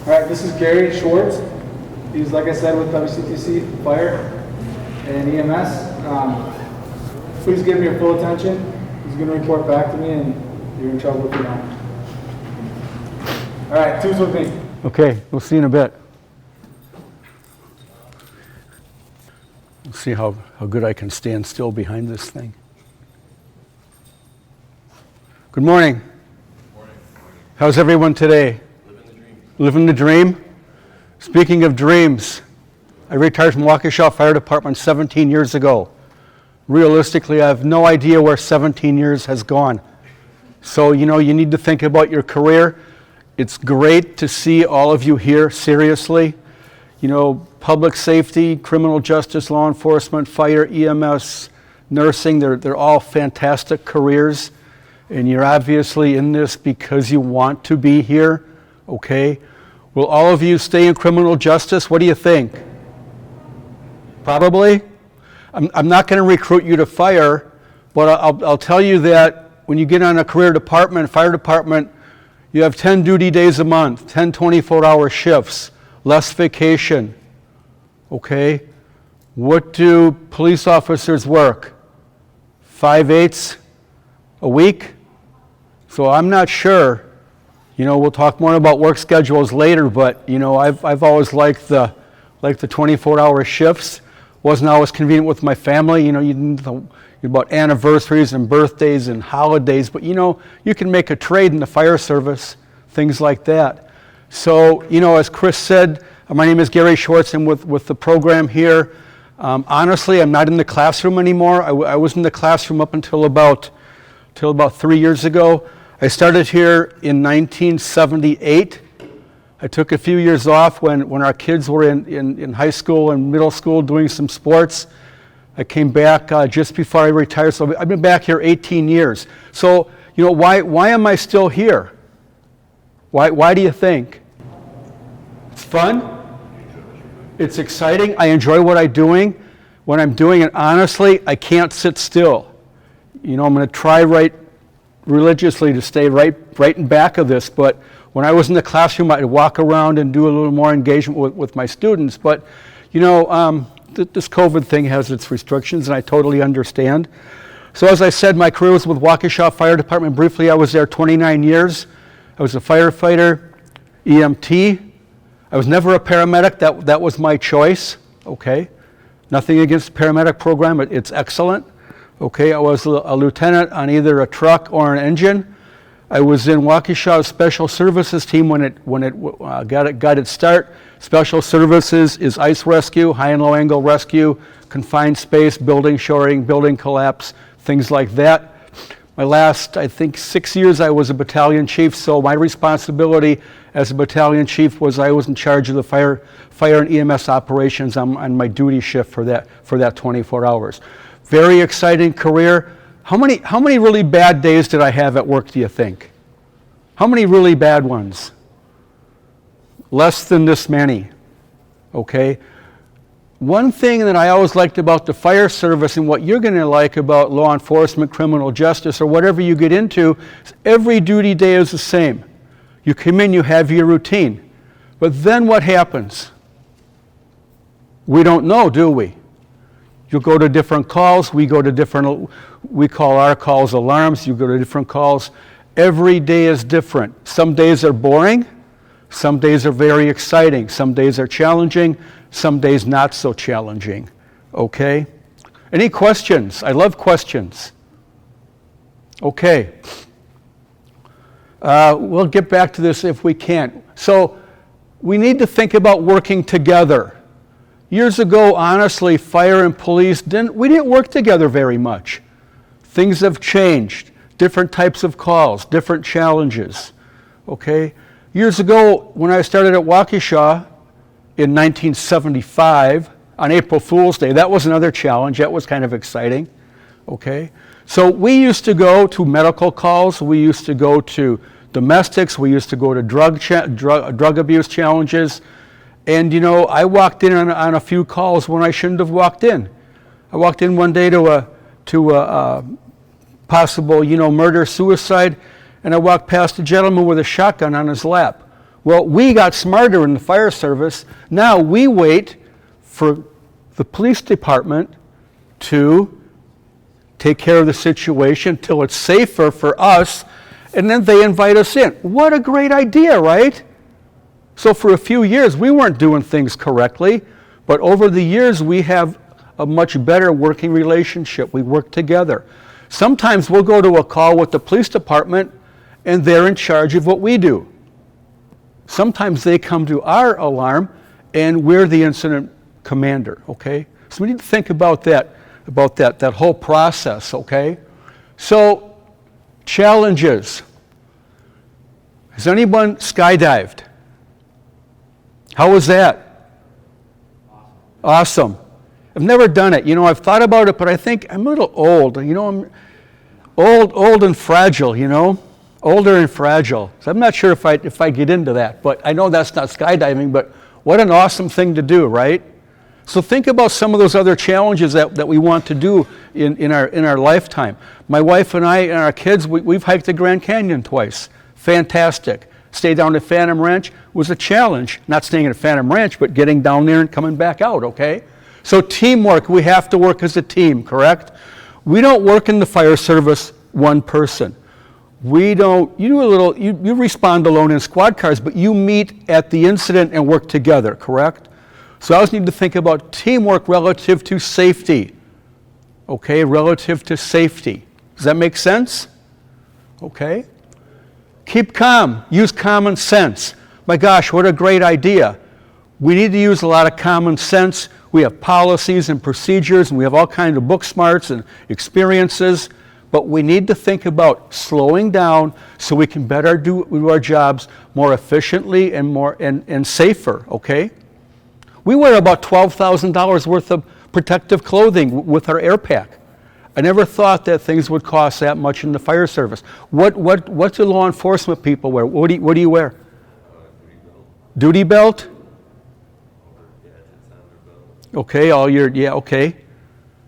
All right, this is Gary Schwartz. He's, like I said, with WCTC Fire and EMS. Please give me your full attention. He's going to report back to me, and you're in trouble if you don't. All right, two's with me. Okay, we'll see you in a bit. We'll see how good I can stand still behind this thing. Good morning. Good morning. How's everyone today? Living the dream. Living the dream? Speaking of dreams, I retired from Waukesha Fire Department 17 years ago. Realistically, I have no idea where 17 years has gone. So, you need to think about your career. It's great to see all of you here, seriously. Public safety, criminal justice, law enforcement, fire, EMS, nursing, they're all fantastic careers. And you're obviously in this because you want to be here, okay? Will all of you stay in criminal justice? What do you think? Probably? I'm not going to recruit you to fire, but I'll tell you that when you get on a career department, fire department, you have 10 duty days a month, 10 24-hour shifts, less vacation, okay? What do police officers work? 5/8 a week? So I'm not sure. We'll talk more about work schedules later, but I've always liked the 24-hour shifts. Wasn't always convenient with my family. You didn't know about anniversaries and birthdays and holidays, but you can make a trade in the fire service, things like that. So as Chris said, my name is Gary Schwartz, and with the program here, honestly, I'm not in the classroom anymore. I was in the classroom up until about 3 years ago. I started here in 1978. I took a few years off when our kids were in high school and middle school doing some sports. I came back just before I retired, so I've been back here 18 years. So, why am I still here? Why do you think? It's fun. It's exciting. I enjoy what I'm doing. When I'm doing it, honestly, I can't sit still. I'm going to try religiously to stay right in back of this, but when I was in the classroom, I'd walk around and do a little more engagement with my students. But, this COVID thing has its restrictions, and I totally understand. So as I said, my career was with Waukesha Fire Department. Briefly, I was there 29 years. I was a firefighter, EMT. I was never a paramedic. That was my choice, okay? Nothing against the paramedic program. It's excellent. Okay, I was a lieutenant on either a truck or an engine. I was in Waukesha's Special Services team when it got its start. Special Services is ice rescue, high and low angle rescue, confined space, building shoring, building collapse, things like that. My last, 6 years, I was a battalion chief, so my responsibility as a battalion chief was I was in charge of the fire and EMS operations on my duty shift for that 24 hours. Very exciting career. How many really bad days did I have at work, do you think? How many really bad ones? Less than this many, okay? One thing that I always liked about the fire service, and what you're going to like about law enforcement, criminal justice, or whatever you get into, is every duty day is the same. You come in, you have your routine. But then what happens? We don't know, do we? You go to different calls, we call our calls alarms, you go to different calls. Every day is different. Some days are boring, some days are very exciting, some days are challenging, some days not so challenging, okay? Any questions? I love questions. Okay. We'll get back to this if we can. So we need to think about working together. Years ago, honestly, fire and police didn't work together very much. Things have changed. Different types of calls, different challenges. Okay? Years ago, when I started at Waukesha in 1975, on April Fool's Day, that was another challenge. That was kind of exciting. Okay? So we used to go to medical calls. We used to go to domestics. We used to go to drug abuse challenges. And, I walked in on a few calls when I shouldn't have walked in. I walked in one day to a possible, murder-suicide, and I walked past a gentleman with a shotgun on his lap. Well, we got smarter in the fire service. Now we wait for the police department to take care of the situation till it's safer for us, and then they invite us in. What a great idea, right? So for a few years, we weren't doing things correctly, but over the years, we have a much better working relationship. We work together. Sometimes we'll go to a call with the police department, and they're in charge of what we do. Sometimes they come to our alarm, and we're the incident commander, okay? So we need to think about that whole process, okay? So, challenges. Has anyone skydived? How was that? Awesome. I've never done it. You know, I've thought about it, but I think I'm a little old. You know, I'm old and fragile, you know? Older and fragile. So I'm not sure if I get into that, but I know that's not skydiving, but what an awesome thing to do, right? So think about some of those other challenges that we want to do in our lifetime. My wife and I and our kids, we've hiked the Grand Canyon twice. Fantastic. Stay down at Phantom Ranch was a challenge. Not staying at Phantom Ranch, but getting down there and coming back out, okay? So teamwork, we have to work as a team, correct? We don't work in the fire service one person. You respond alone in squad cars, but you meet at the incident and work together, correct? So I always need to think about teamwork relative to safety. Okay, relative to safety. Does that make sense? Okay. Keep calm. Use common sense. My gosh, what a great idea. We need to use a lot of common sense. We have policies and procedures, and we have all kinds of book smarts and experiences, but we need to think about slowing down so we can better do our jobs more efficiently and safer, okay? We wear about $12,000 worth of protective clothing with our air pack. I never thought that things would cost that much in the fire service. What do law enforcement people wear? What do you wear? Duty belt? Okay, okay.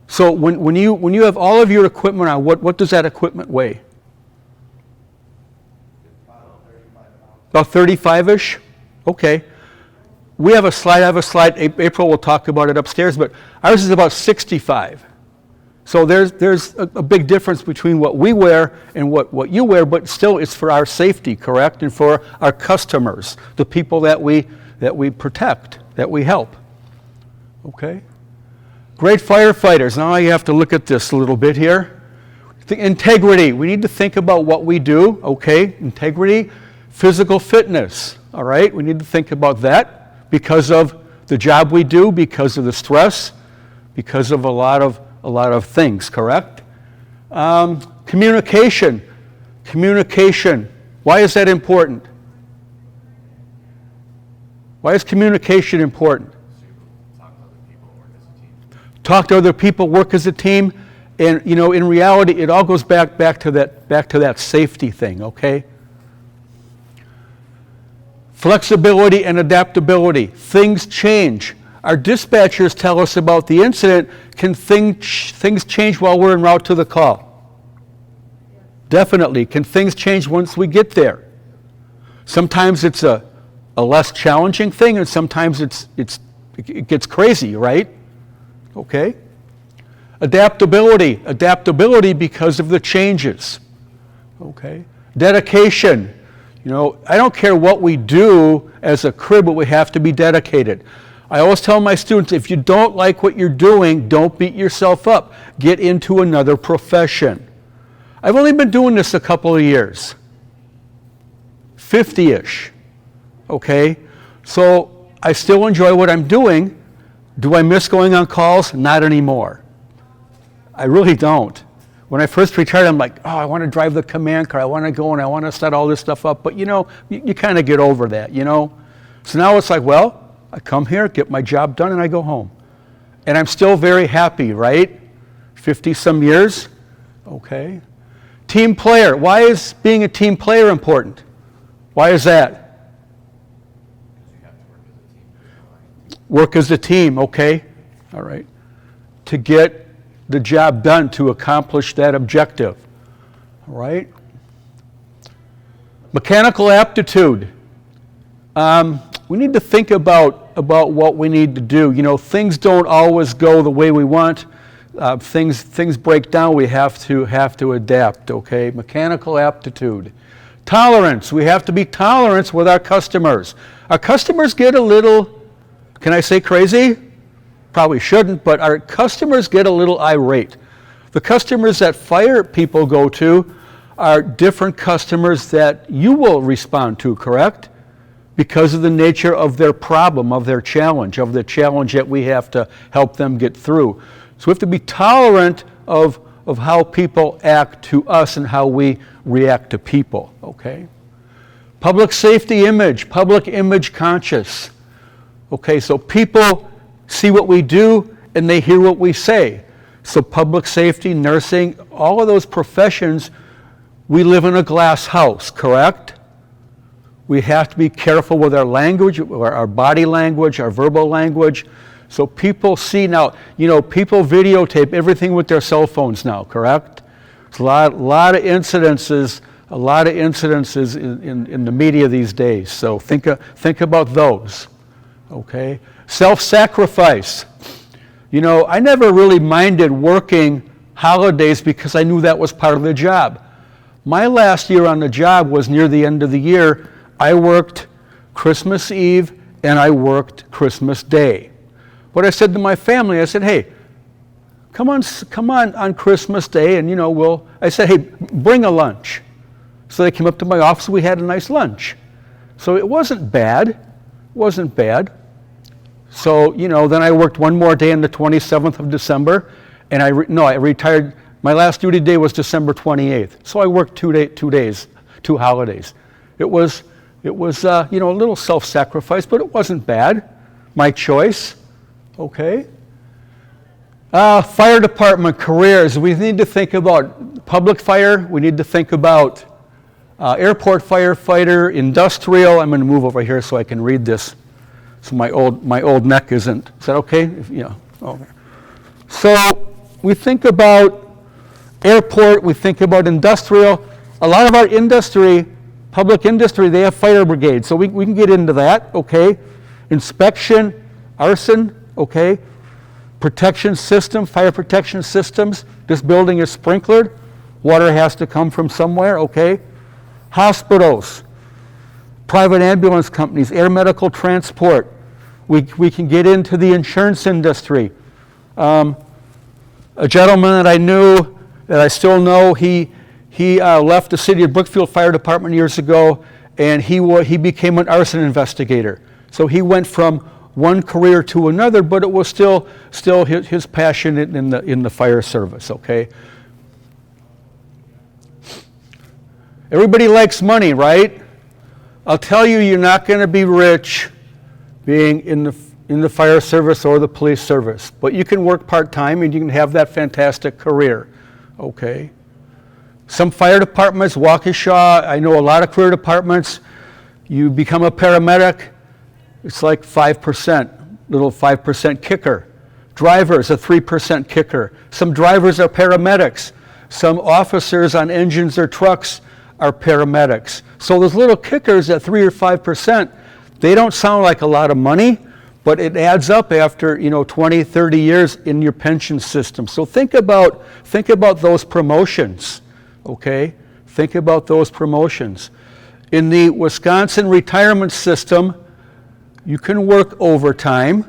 So when you have all of your equipment on, what does that equipment weigh? About 35-ish? Okay. I have a slide, April will talk about it upstairs, but ours is about 65. So there's a big difference between what we wear and what you wear, but still it's for our safety, correct? And for our customers, the people that we protect, that we help. Okay? Great firefighters. Now you have to look at this a little bit here. The integrity. We need to think about what we do, okay? Integrity, physical fitness, all right? We need to think about that because of the job we do, because of the stress, because of a lot of things, correct? Communication. Why is that important? Why is communication important? Talk to other people, work as a team, and you know, in reality, it all goes back to that safety thing, okay? Flexibility and adaptability. Things change. Our dispatchers tell us about the incident. Can things change while we're en route to the call? Definitely. Can things change once we get there? Sometimes it's a less challenging thing, and sometimes it gets crazy, right? Okay. Adaptability because of the changes. Okay. Dedication. You know, I don't care what we do as a crew, but we have to be dedicated. I always tell my students, if you don't like what you're doing, don't beat yourself up. Get into another profession. I've only been doing this a couple of years. 50-ish. Okay? So I still enjoy what I'm doing. Do I miss going on calls? Not anymore. I really don't. When I first retired, I'm like, oh, I want to drive the command car. I want to go and I want to set all this stuff up. But, you know, you kind of get over that, you know. So now it's like, well, I come here, get my job done, and I go home. And I'm still very happy, right? 50-some years. Okay. Team player. Why is being a team player important? Why is that? Work as a team, okay? All right. To get the job done, to accomplish that objective. All right? Mechanical aptitude. We need to think about what we need to do. You know, things don't always go the way we want. Things break down. We have to adapt. Okay, mechanical aptitude, tolerance. We have to be tolerant with our customers. Our customers get a little, can I say crazy? Probably shouldn't, but our customers get a little irate. The customers that fire people go to are different customers that you will respond to, correct? Because of the nature of their problem, of their challenge, of the challenge that we have to help them get through. So we have to be tolerant of how people act to us and how we react to people, okay? Public safety image, public image conscious. Okay, so people see what we do and they hear what we say. So public safety, nursing, all of those professions, we live in a glass house, correct? We have to be careful with our language, our body language, our verbal language. So people see now, you know, people videotape everything with their cell phones now, correct? There's a lot of incidences in the media these days. So think about those, okay? Self-sacrifice. You know, I never really minded working holidays because I knew that was part of the job. My last year on the job was near the end of the year. I worked Christmas Eve and I worked Christmas Day. But I said to my family, I said, hey, come on Christmas Day, and you know, I said, hey, bring a lunch. So they came up to my office, we had a nice lunch. So it wasn't bad. So, you know, then I worked one more day on the 27th of December, and I retired. My last duty day was December 28th. So I worked 2 holidays. It was you know, a little self-sacrifice, but it wasn't bad. My choice, okay? Fire department careers. We need to think about public fire. We need to think about airport firefighter, industrial. I'm going to move over here so I can read this. So my old neck isn't. Is that okay? Yeah. Okay. So we think about airport. We think about industrial. A lot of our industry, public industry, they have fire brigades. So we can get into that. Okay. Inspection, arson. Okay. Protection system, fire protection systems. This building is sprinklered. Water has to come from somewhere. Okay. Hospitals, private ambulance companies, air medical transport. We can get into the insurance industry. A gentleman that I knew, that I still know, he left the city of Brookfield Fire Department years ago, and he became an arson investigator. So he went from one career to another, but it was still his passion in the fire service. Okay. Everybody likes money, right? I'll tell you, you're not going to be rich being in the fire service or the police service, but you can work part-time and you can have that fantastic career, okay? Some fire departments, Waukesha, I know a lot of career departments, you become a paramedic, it's like 5%, little 5% kicker. Drivers, a 3% kicker. Some drivers are paramedics. Some officers on engines or trucks are paramedics. So those little kickers at 3 or 5%, they don't sound like a lot of money, but it adds up after 20, 30 years in your pension system. So think about those promotions, okay? Think about those promotions. In the Wisconsin retirement system, you can work overtime.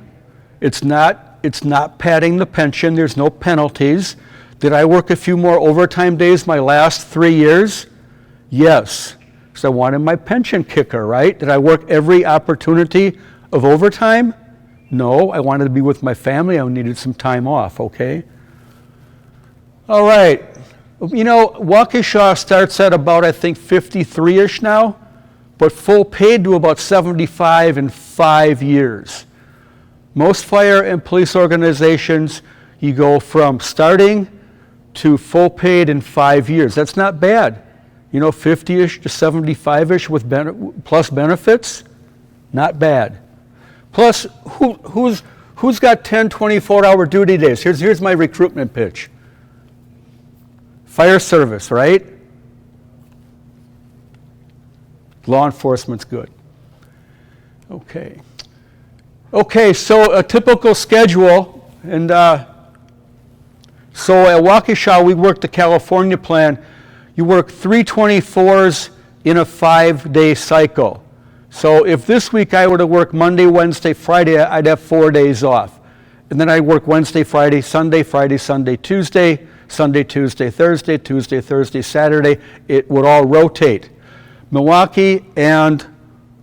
It's not padding the pension. There's no penalties. Did I work a few more overtime days my last 3 years? Yes, because I wanted my pension kicker, right? Did I work every opportunity of overtime? No, I wanted to be with my family. I needed some time off, okay? All right. Waukesha starts at about, I think, 53-ish now, but full paid to about 75 in 5 years. Most fire and police organizations, you go from starting to full paid in 5 years. That's not bad. 50-ish to 75-ish with plus benefits, not bad. Plus, who's got 10, 24-hour duty days? Here's my recruitment pitch. Fire service, right? Law enforcement's good. Okay. Okay, so a typical schedule, and so at Waukesha, we work the California plan. You work 324s in a 5-day cycle. So if this week I were to work Monday, Wednesday, Friday, I'd have 4 days off. And then I'd work Wednesday, Friday, Sunday, Tuesday, Sunday, Tuesday, Thursday, Saturday. It would all rotate. Milwaukee and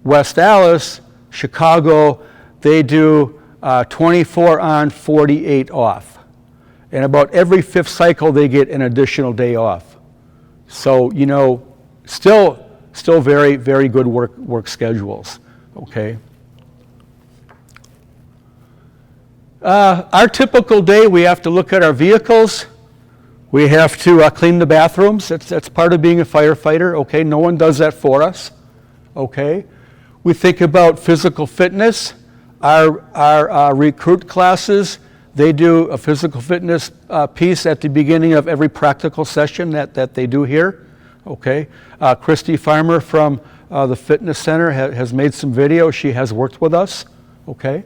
West Allis, Chicago, they do 24 on, 48 off. And about every 5th cycle, they get an additional day off. So, you know, still very, very good work schedules, okay? Our typical day, we have to look at our vehicles. We have to clean the bathrooms. That's part of being a firefighter, okay? No one does that for us, okay? We think about physical fitness. Our recruit classes, they do a physical fitness piece at the beginning of every practical session that they do here, okay? Christy Farmer from the fitness center has made some videos. She has worked with us, okay?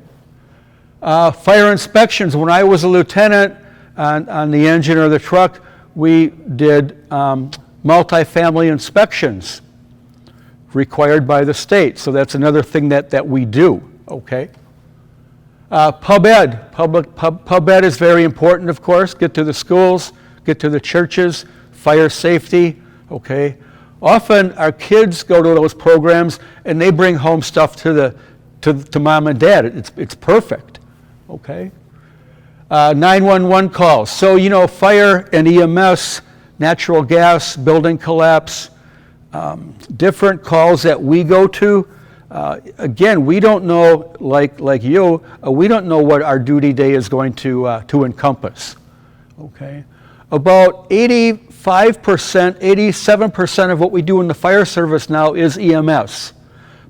Fire inspections. When I was a lieutenant on the engine or the truck, we did multifamily inspections required by the state. So that's another thing that we do, okay? Pub ed. Pub ed is very important, of course. Get to the schools, get to the churches, fire safety, okay? Often our kids go to those programs and they bring home stuff to mom and dad. It's perfect, okay? 911 calls. So, you know, fire and EMS, natural gas, building collapse, different calls that we go to. Again, we don't know, like you, we don't know what our duty day is going to encompass, okay? About 85%, 87% of what we do in the fire service now is EMS.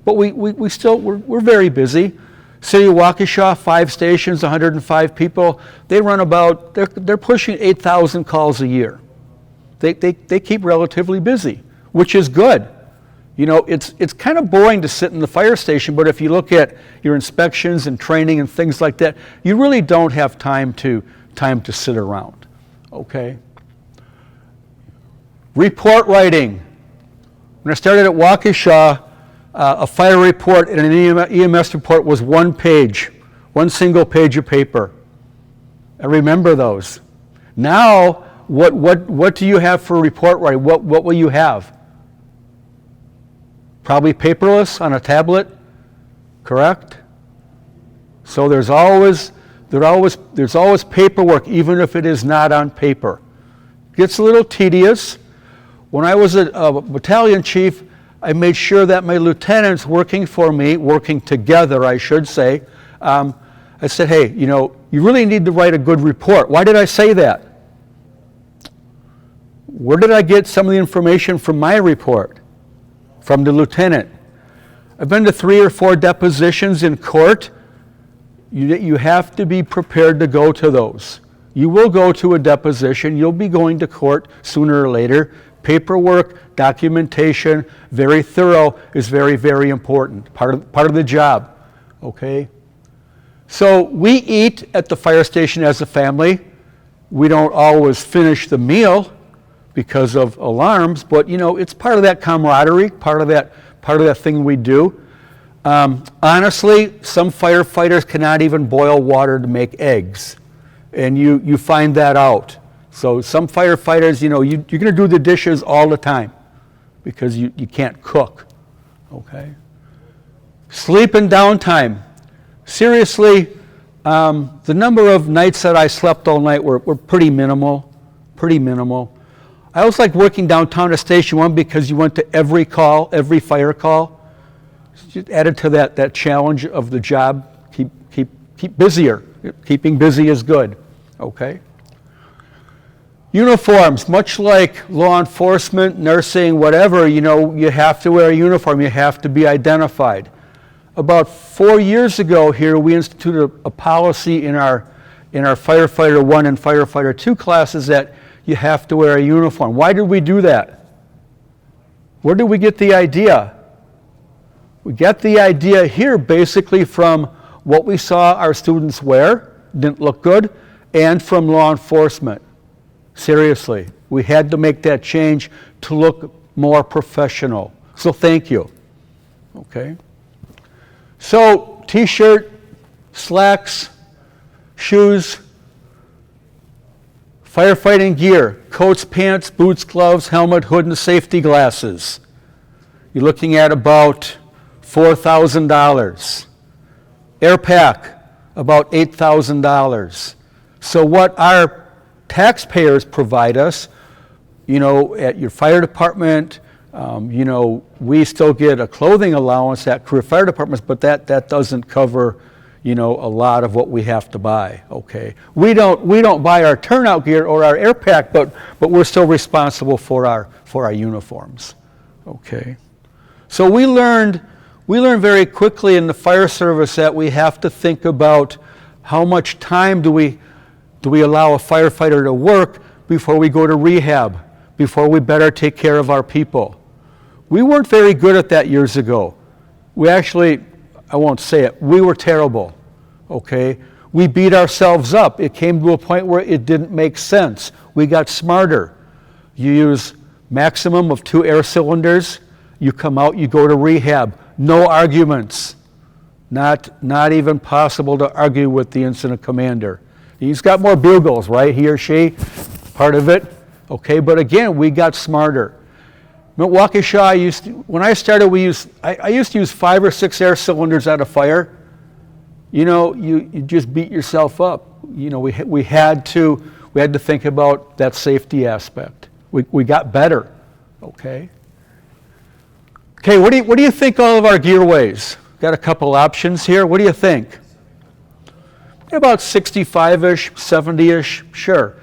But we're very busy. City of Waukesha, 5 stations, 105 people. They run about, they're pushing 8,000 calls a year. They keep relatively busy, which is good. You know, it's kind of boring to sit in the fire station, but if you look at your inspections and training and things like that, you really don't have time to sit around, okay? Report writing. When I started at Waukesha, a fire report and an EMS report was 1 page, 1 single page of paper. I remember those. Now, what do you have for report writing? What will you have? Probably paperless on a tablet, correct? So there's always paperwork, even if it is not on paper. Gets a little tedious. When I was a battalion chief, I made sure that my lieutenants working for me, working together, I should say, I said, hey, you know, you really need to write a good report. Why did I say that? Where did I get some of the information from my report? From the lieutenant. I've been to 3 or 4 depositions in court. You have to be prepared to go to those. You will go to a deposition. You'll be going to court sooner or later. Paperwork, documentation, very thorough is very, very important. Part of the job, okay? So we eat at the fire station as a family. We don't always finish the meal because of alarms, but you know, it's part of that camaraderie, part of that thing we do. Honestly, some firefighters cannot even boil water to make eggs, and you find that out. So some firefighters, you know, you're going to do the dishes all the time because you can't cook, okay? Sleep and downtime. Seriously, the number of nights that I slept all night were pretty minimal, I always like working downtown at Station 1 because you went to every call, every fire call. Just added to that challenge of the job, keep busier. Keeping busy is good, okay? Uniforms, much like law enforcement, nursing, whatever, you know, you have to wear a uniform, you have to be identified. About 4 years ago here, we instituted a policy in our Firefighter 1 and Firefighter 2 classes that you have to wear a uniform. Why did we do that? Where did we get the idea? We get the idea here basically from what we saw our students wear, didn't look good, and from law enforcement. Seriously, we had to make that change to look more professional. So thank you. Okay. So t-shirt, slacks, shoes, firefighting gear, coats, pants, boots, gloves, helmet, hood, and safety glasses. You're looking at about $4,000. Air pack, about $8,000. So what our taxpayers provide us, at your fire department, we still get a clothing allowance at career fire departments, but that doesn't cover, a lot of what we have to buy. Okay, we don't buy our turnout gear or our air pack, but we're still responsible for our uniforms. Okay, so we learned very quickly in the fire service that we have to think about how much time do we allow a firefighter to work before we go to rehab, before we better take care of our people. We weren't very good at that years ago. We actually, I won't say it, we were terrible, okay? We beat ourselves up. It came to a point where it didn't make sense. We got smarter. You use maximum of 2 air cylinders, you come out, you go to rehab. No arguments. Not even possible to argue with the incident commander. He's got more bugles, right? He or she, part of it. Okay, but again, we got smarter. Waukesha, when I started, I used to use 5 or 6 air cylinders at a fire. You just beat yourself up. We had to think about that safety aspect. We got better. Okay. Okay, what do you think all of our gear weighs? Got a couple options here. What do you think? About 65-ish, 70-ish, sure.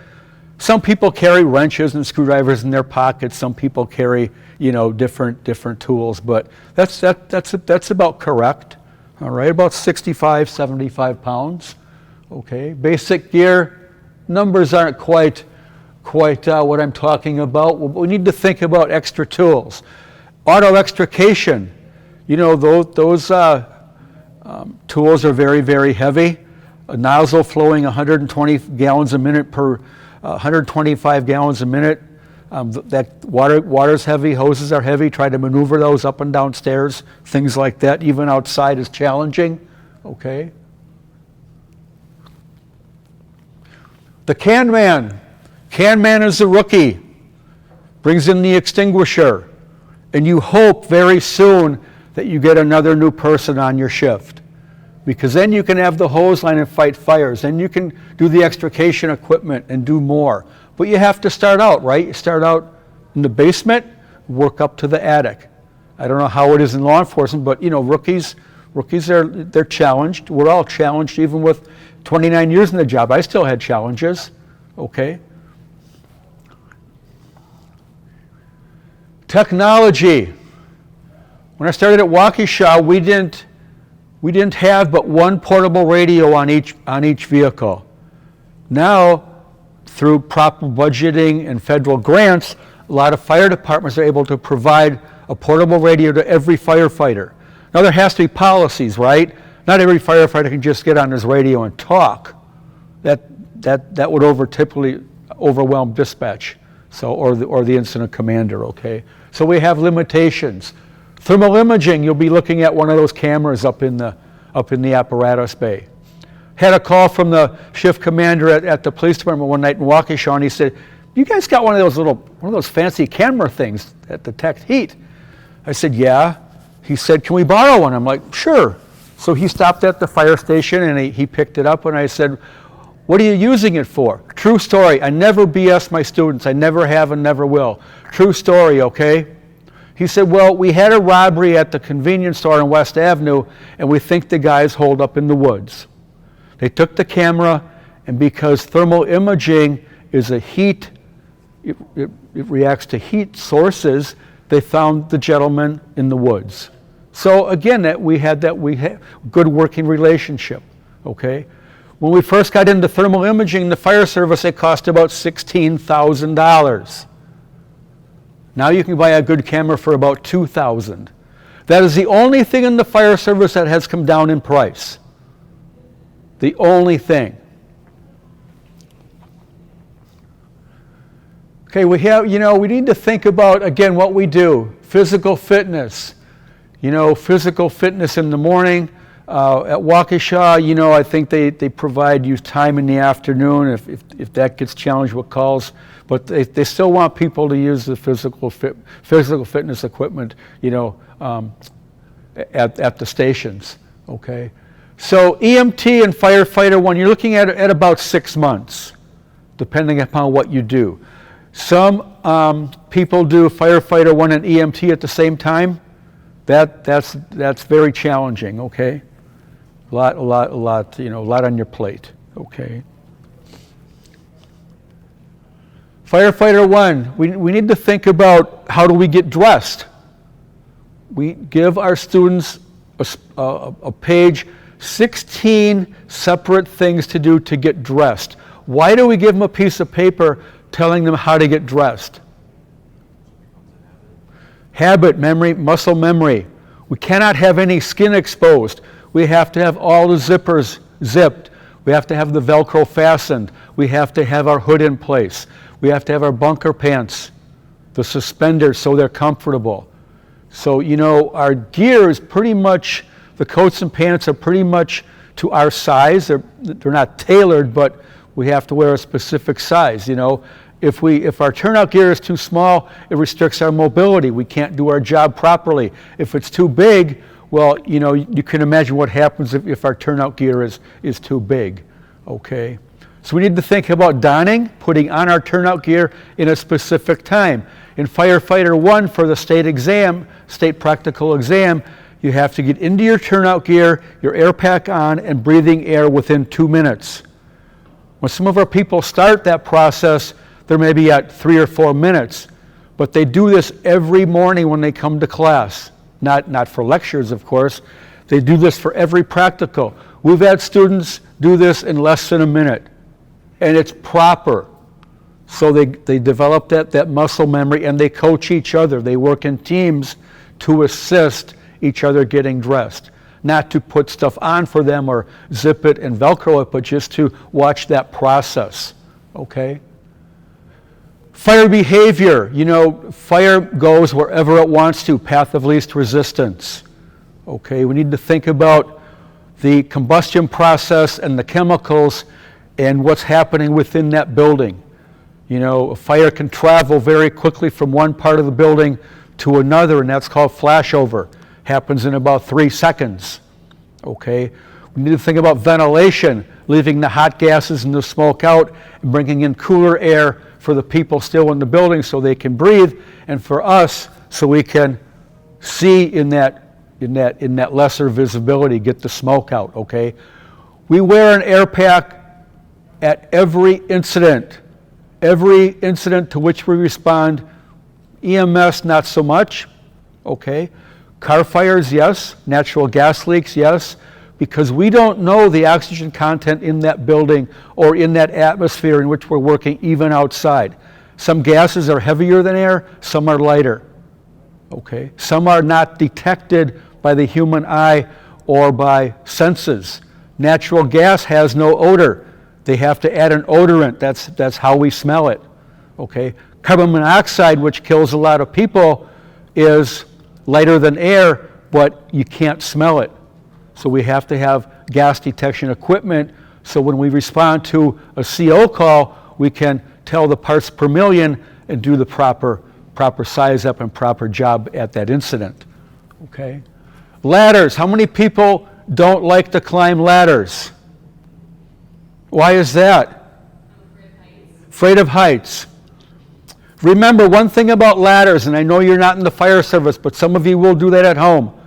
Some people carry wrenches and screwdrivers in their pockets. Some people carry, different tools, but that's about correct. All right, about 65, 75 pounds. Okay, basic gear numbers aren't quite what I'm talking about. We need to think about extra tools. Auto extrication, those tools are very, very heavy. A nozzle flowing 120 gallons a minute per 125 gallons a minute. That water's heavy, hoses are heavy. Try to maneuver those up and down stairs, things like that. Even outside is challenging. Okay. The can man. Can man is a rookie. Brings in the extinguisher. And you hope very soon that you get another new person on your shift. Because then you can have the hose line and fight fires. Then you can do the extrication equipment and do more. But you have to start out, right? You start out in the basement, work up to the attic. I don't know how it is in law enforcement, but rookies they're challenged. We're all challenged, even with 29 years in the job. I still had challenges. Okay. Technology. When I started at Waukesha, we didn't have but one portable radio on each vehicle. Now, through proper budgeting and federal grants, a lot of fire departments are able to provide a portable radio to every firefighter. Now there has to be policies, right? Not every firefighter can just get on his radio and talk. That would typically overwhelm dispatch, or the incident commander. Okay, so we have limitations. Thermal imaging, you'll be looking at one of those cameras up in the apparatus bay. Had a call from the shift commander at the police department one night in Waukesha, and he said, "You guys got one of those fancy camera things that detect heat?" I said, "Yeah." He said, "Can we borrow one?" I'm like, "Sure." So he stopped at the fire station and he picked it up, and I said, "What are you using it for?" True story. I never BS my students. I never have and never will. True story, okay? He said, "Well, we had a robbery at the convenience store on West Avenue, and we think the guy's holed up in the woods." They took the camera, and because thermal imaging is a heat, it reacts to heat sources, they found the gentleman in the woods. So again, we had good working relationship, okay? When we first got into thermal imaging, the fire service, it cost about $16,000. Now you can buy a good camera for about $2,000. That is the only thing in the fire service that has come down in price. The only thing. Okay, we need to think about, again, what we do. Physical fitness. Physical fitness in the morning. At Waukesha, I think they provide you time in the afternoon if that gets challenged with calls. But they still want people to use the physical fitness equipment, at the stations. Okay, so EMT and Firefighter 1, you're looking at about 6 months, depending upon what you do. Some people do Firefighter 1 and EMT at the same time. That's very challenging. Okay. A lot, a lot on your plate, okay? Firefighter 1, we need to think about how do we get dressed. We give our students a page, 16 separate things to do to get dressed. Why do we give them a piece of paper telling them how to get dressed? Habit, memory, muscle memory. We cannot have any skin exposed. We have to have all the zippers zipped. We have to have the Velcro fastened. We have to have our hood in place. We have to have our bunker pants, the suspenders, so they're comfortable. So, our gear is pretty much, the coats and pants are pretty much to our size. They're not tailored, but we have to wear a specific size. If our turnout gear is too small, it restricts our mobility. We can't do our job properly. If it's too big, well, you can imagine what happens if our turnout gear is too big, okay? So we need to think about donning, putting on our turnout gear in a specific time. In Firefighter 1 for the state practical exam, you have to get into your turnout gear, your air pack on, and breathing air within 2 minutes. When some of our people start that process, they're maybe at 3 or 4 minutes, but they do this every morning when they come to class. Not for lectures, of course. They do this for every practical. We've had students do this in less than a minute, and it's proper. So they develop that muscle memory, and they coach each other. They work in teams to assist each other getting dressed. Not to put stuff on for them or zip it and Velcro it, but just to watch that process, okay? Fire behavior, fire goes wherever it wants to, path of least resistance. Okay, we need to think about the combustion process and the chemicals and what's happening within that building. A fire can travel very quickly from one part of the building to another, and that's called flashover. Happens in about 3 seconds. Okay, we need to think about ventilation, leaving the hot gases and the smoke out and bringing in cooler air for the people still in the building so they can breathe, and for us so we can see in that lesser visibility, get the smoke out, okay? We wear an air pack at every incident to which we respond. EMS, not so much, okay? Car fires, yes. Natural gas leaks, yes. Because we don't know the oxygen content in that building or in that atmosphere in which we're working, even outside. Some gases are heavier than air, some are lighter. Okay? Some are not detected by the human eye or by senses. Natural gas has no odor. They have to add an odorant. That's how we smell it. Okay? Carbon monoxide, which kills a lot of people, is lighter than air, but you can't smell it. So we have to have gas detection equipment so when we respond to a CO call, we can tell the parts per million and do the proper size up and proper job at that incident. Okay? Ladders. How many people don't like to climb ladders? Why is that? Afraid of heights. Remember one thing about ladders, and I know you're not in the fire service, but some of you will do that at home.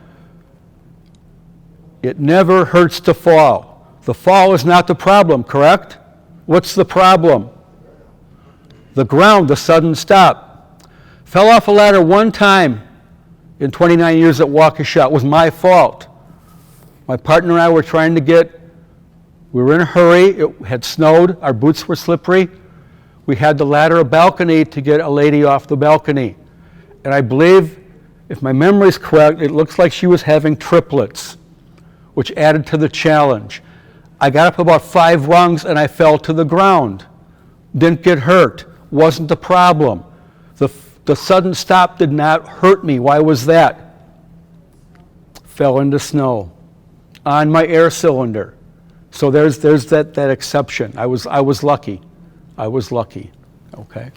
It never hurts to fall. The fall is not the problem, correct? What's the problem? The ground, the sudden stop. Fell off a ladder one time in 29 years at Waukesha. It was my fault. My partner and I were trying to we were in a hurry. It had snowed. Our boots were slippery. We had to ladder a balcony to get a lady off the balcony. And I believe If my memory's correct, it looks like she was having triplets, which added to the challenge. I got up about 5 rungs and I fell to the ground. Didn't get hurt. Wasn't the problem. The sudden stop did not hurt me. Why was that? Fell into snow on my air cylinder. So there's that exception. I was lucky. I was lucky. Okay.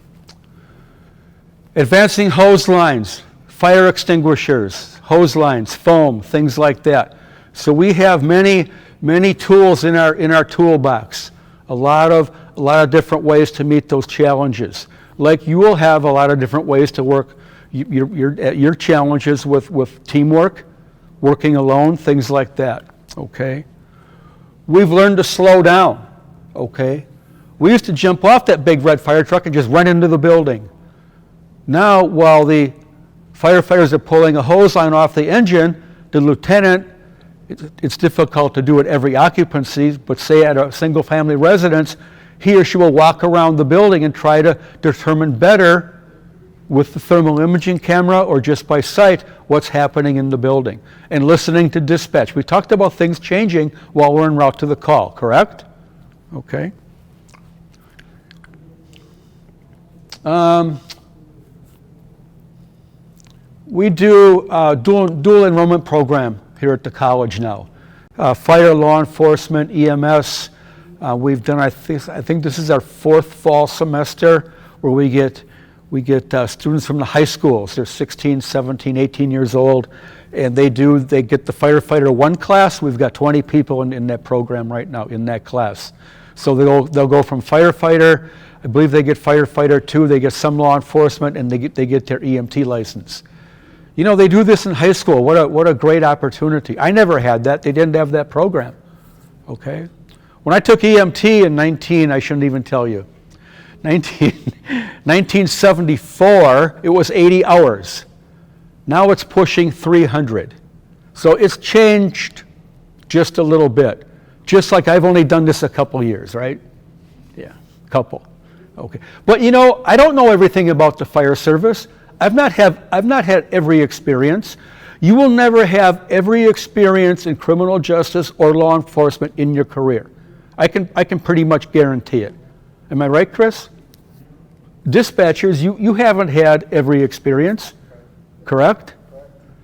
Advancing hose lines, fire extinguishers, hose lines, foam, things like that. So we have many tools in our toolbox. A lot of different ways to meet those challenges. Like you will have a lot of different ways to work your challenges with teamwork, working alone, things like that. Okay. We've learned to slow down. Okay. We used to jump off that big red fire truck and just run into the building. Now, while the firefighters are pulling a hose line off the engine, the lieutenant, it's difficult to do at every occupancy, but say at a single family residence, he or she will walk around the building and try to determine better with the thermal imaging camera or just by sight what's happening in the building and listening to dispatch. We talked about things changing while we're en route to the call, correct? Okay. We do a dual enrollment program here at the college now. Fire, law enforcement, EMS. We've done, I think this is our 4th fall semester where we get students from the high schools. They're 16, 17, 18 years old, and they get the Firefighter 1 class. We've got 20 people in that program right now in that class. So they'll go from firefighter, I believe they get Firefighter 2, they get some law enforcement, and they get their EMT license. You know, they do this in high school. What a great opportunity. I never had that. They didn't have that program. Okay? When I took EMT in I shouldn't even tell you, 1974, it was 80 hours. Now it's pushing 300. So it's changed just a little bit. Just like I've only done this a couple years, right? Yeah, couple. Okay. But you know, I don't know everything about the fire service. I've not had every experience. You will never have every experience in criminal justice or law enforcement in your career. I can pretty much guarantee it. Am I right, Chris? Dispatchers, you haven't had every experience, correct?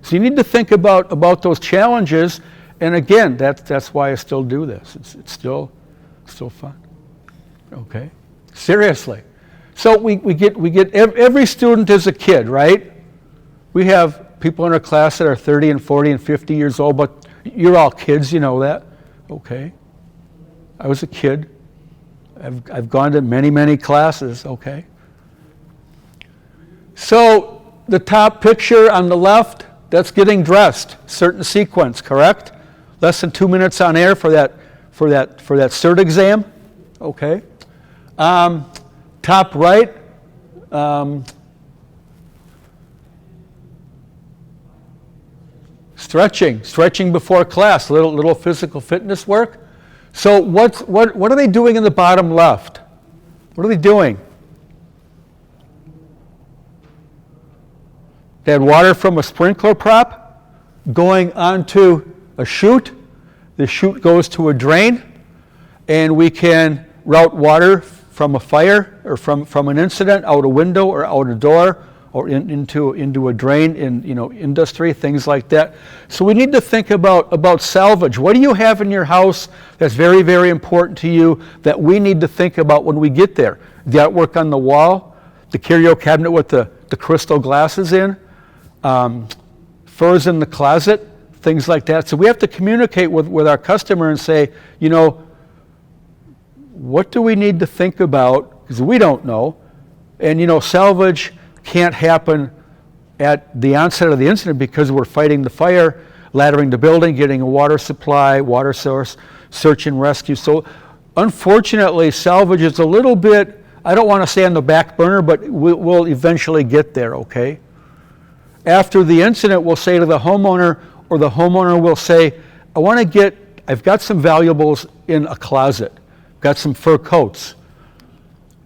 So you need to think about those challenges, and again, that's why I still do this. It's still fun. Okay, seriously. So we get every student is a kid, right? We have people in our class that are 30 and 40 and 50 years old, but you're all kids, you know that. Okay. I was a kid. I've gone to many classes, okay? So the top picture on the left, that's getting dressed, certain sequence, correct? Less than 2 minutes on air for that cert exam, okay? Top right, stretching before class, little physical fitness work. So what are they doing in the bottom left? What are they doing? They had water from a sprinkler prop going onto a chute. The chute goes to a drain, and we can route water from a fire or from an incident out a window or out a door or into a drain in industry, things like that. So we need to think about salvage. What do you have in your house that's very, very important to you that we need to think about when we get there? The artwork on the wall, the curio cabinet with the crystal glasses in, furs in the closet, things like that. So we have to communicate with our customer and say, what do we need to think about? Because we don't know. And salvage can't happen at the onset of the incident because we're fighting the fire, laddering the building, getting a water supply, water source, search and rescue. So unfortunately, salvage is a little bit, I don't want to say on the back burner, but we'll eventually get there, okay? After the incident, we'll say to the homeowner, or the homeowner will say, I've got some valuables in a closet, got some fur coats,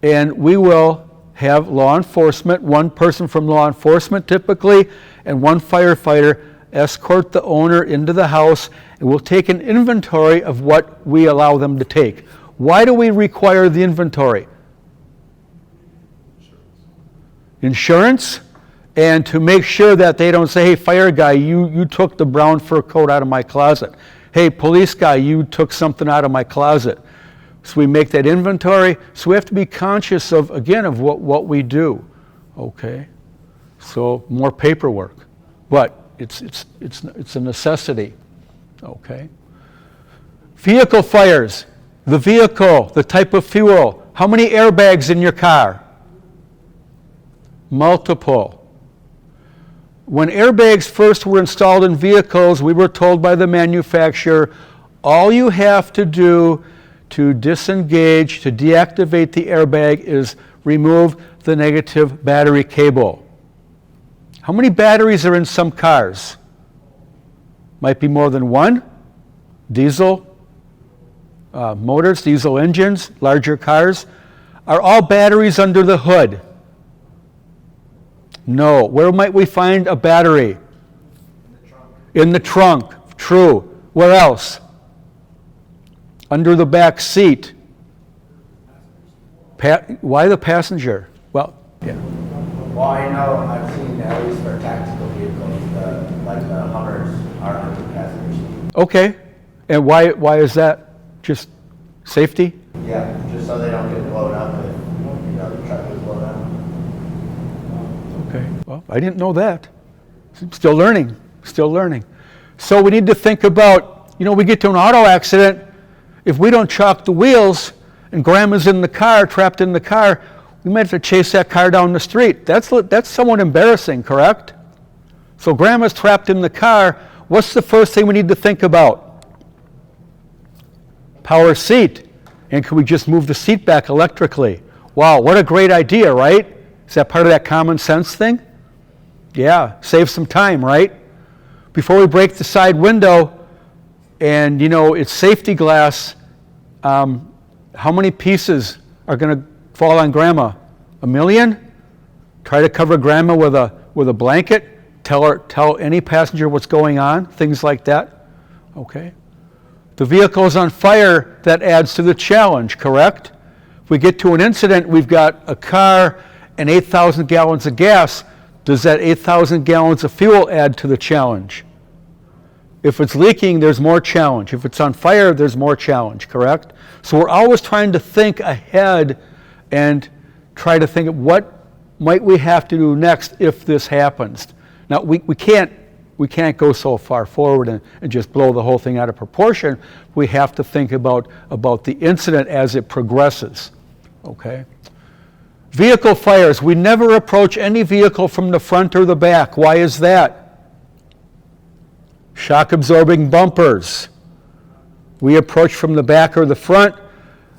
and we will have law enforcement, one person from law enforcement typically, and one firefighter escort the owner into the house, and we'll take an inventory of what we allow them to take. Why do we require the inventory? Insurance, and to make sure that they don't say, hey, fire guy, you took the brown fur coat out of my closet. Hey, police guy, you took something out of my closet. So we make that inventory. So we have to be conscious of, again, of what we do. Okay? So more paperwork. But it's a necessity. Okay? Vehicle fires. The vehicle, the type of fuel. How many airbags in your car? Multiple. When airbags first were installed in vehicles, we were told by the manufacturer, all you have to do to disengage, to deactivate the airbag is remove the negative battery cable. How many batteries are in some cars? Might be more than one. Diesel motors, diesel engines, larger cars. Are all batteries under the hood? No. Where might we find a battery? In the trunk. True. Where else? Under the back seat. Why the passenger? Well, yeah. Well, I know I've seen at least for tactical vehicles, like the Hummers are under the passenger seat. Okay. And why is that? Just safety? Yeah, just so they don't get blown up if the truck is blown up. Okay, well, I didn't know that. Still learning. So we need to think about, we get to an auto accident, if we don't chalk the wheels and grandma's in the car, trapped in the car, we might have to chase that car down the street. That's somewhat embarrassing, correct? So grandma's trapped in the car, what's the first thing we need to think about? Power seat. And can we just move the seat back electrically? Wow, what a great idea, right? Is that part of that common sense thing? Yeah, save some time, right? Before we break the side window, and it's safety glass, how many pieces are going to fall on grandma? 1 million? Try to cover grandma with a blanket. Tell any passenger what's going on, things like that. Okay. The vehicle's on fire, that adds to the challenge, correct? If we get to an incident, we've got a car and 8,000 gallons of gas. Does that 8,000 gallons of fuel add to the challenge? If it's leaking, there's more challenge. If it's on fire, there's more challenge, correct? So we're always trying to think ahead and try to think of what might we have to do next if this happens. Now, we can't go so far forward and just blow the whole thing out of proportion. We have to think about the incident as it progresses, okay? Vehicle fires. We never approach any vehicle from the front or the back. Why is that? Shock absorbing bumpers. We approach from the back or the front.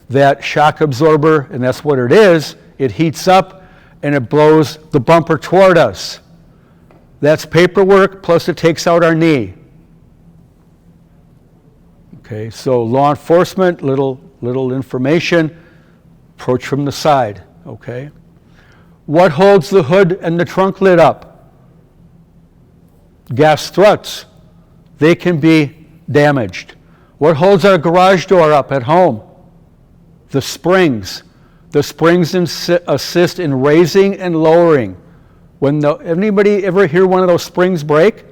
That shock absorber, and that's what it is, it heats up and it blows the bumper toward us. That's paperwork, plus it takes out our knee. Okay, so law enforcement, little information, approach from the side. Okay. What holds the hood and the trunk lid up? Gas struts. They can be damaged. What holds our garage door up at home? The springs. The springs assist in raising and lowering. Anybody ever hear one of those springs break?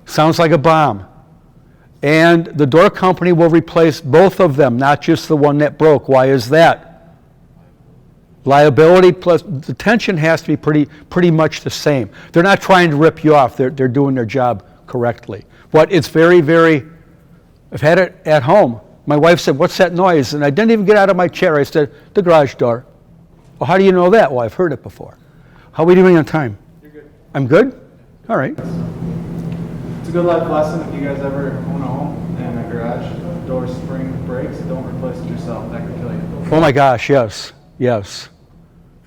Sounds like a bomb. And the door company will replace both of them, not just the one that broke. Why is that? Liability plus the tension has to be pretty much the same. They're not trying to rip you off. They're doing their job correctly. But it's very, very, I've had it at home. My wife said, what's that noise? And I didn't even get out of my chair. I said, the garage door. Well, how do you know that? Well, I've heard it before. How are we doing on time? You're good. I'm good? All right. It's a good life lesson if you guys ever own a home and a garage door spring breaks, don't replace it yourself. That could kill you. Oh my gosh, yes.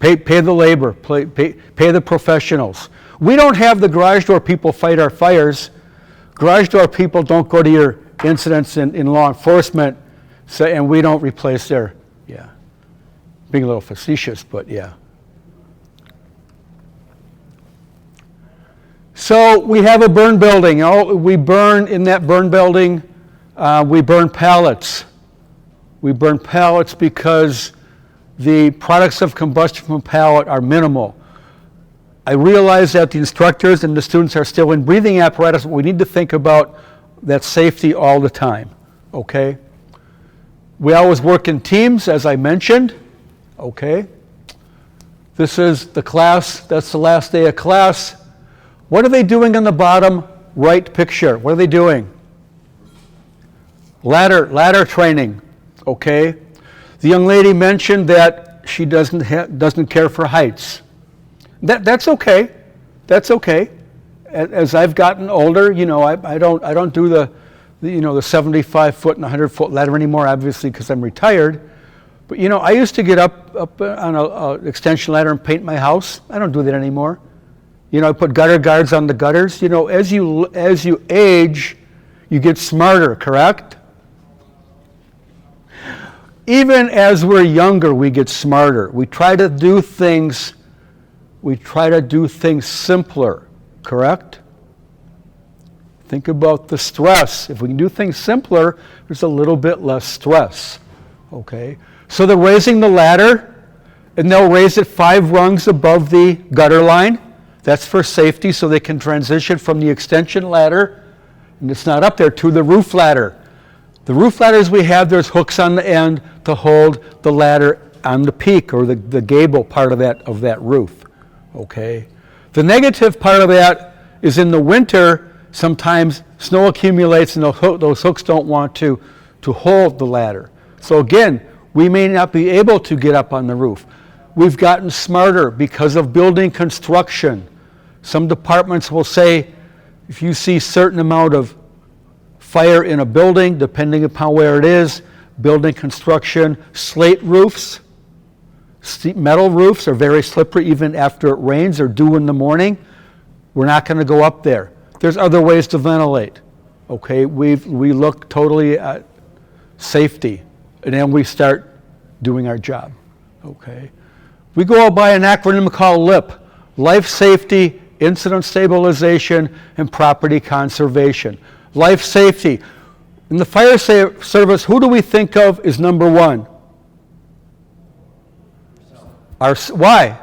Pay the labor, pay the professionals. We don't have the garage door people fight our fires. Garage door people don't go to your incidents in law enforcement, and we don't replace their, being a little facetious, but yeah. So we have a burn building. We burn in that burn building, we burn pallets. We burn pallets because the products of combustion from a pallet are minimal. I realize that the instructors and the students are still in breathing apparatus, but we need to think about that safety all the time, okay? We always work in teams, as I mentioned, okay? This is the class, that's the last day of class. What are they doing on the bottom right picture? What are they doing? Ladder training, okay? The young lady mentioned that she doesn't care for heights. That's okay. That's okay. As I've gotten older, you know, I don't do the 75-foot and 100-foot ladder anymore, obviously, because I'm retired. But you know, I used to get up on an extension ladder and paint my house. I don't do that anymore. You know, I put gutter guards on the gutters. You know, as you age, you get smarter, correct? Even as we're younger, we get smarter. We try to do things simpler, correct? Think about the stress. If we can do things simpler, there's a little bit less stress, okay? So they're raising the ladder, and they'll raise it 5 rungs above the gutter line. That's for safety, so they can transition from the extension ladder, and it's not up there, to the roof ladder. The roof ladders we have, there's hooks on the end to hold the ladder on the peak or the gable part of that roof, okay? The negative part of that is in the winter, sometimes snow accumulates and those hooks don't want to hold the ladder. So again, we may not be able to get up on the roof. We've gotten smarter because of building construction. Some departments will say, if you see certain amount of fire in a building, depending upon where it is, building construction, slate roofs, metal roofs are very slippery even after it rains or dew in the morning. We're not going to go up there. There's other ways to ventilate. Okay, we look totally at safety, and then we start doing our job. Okay, we go by an acronym called LIP: Life Safety, Incident Stabilization, and Property Conservation. Life safety. In the fire service, who do we think of as number one? Why?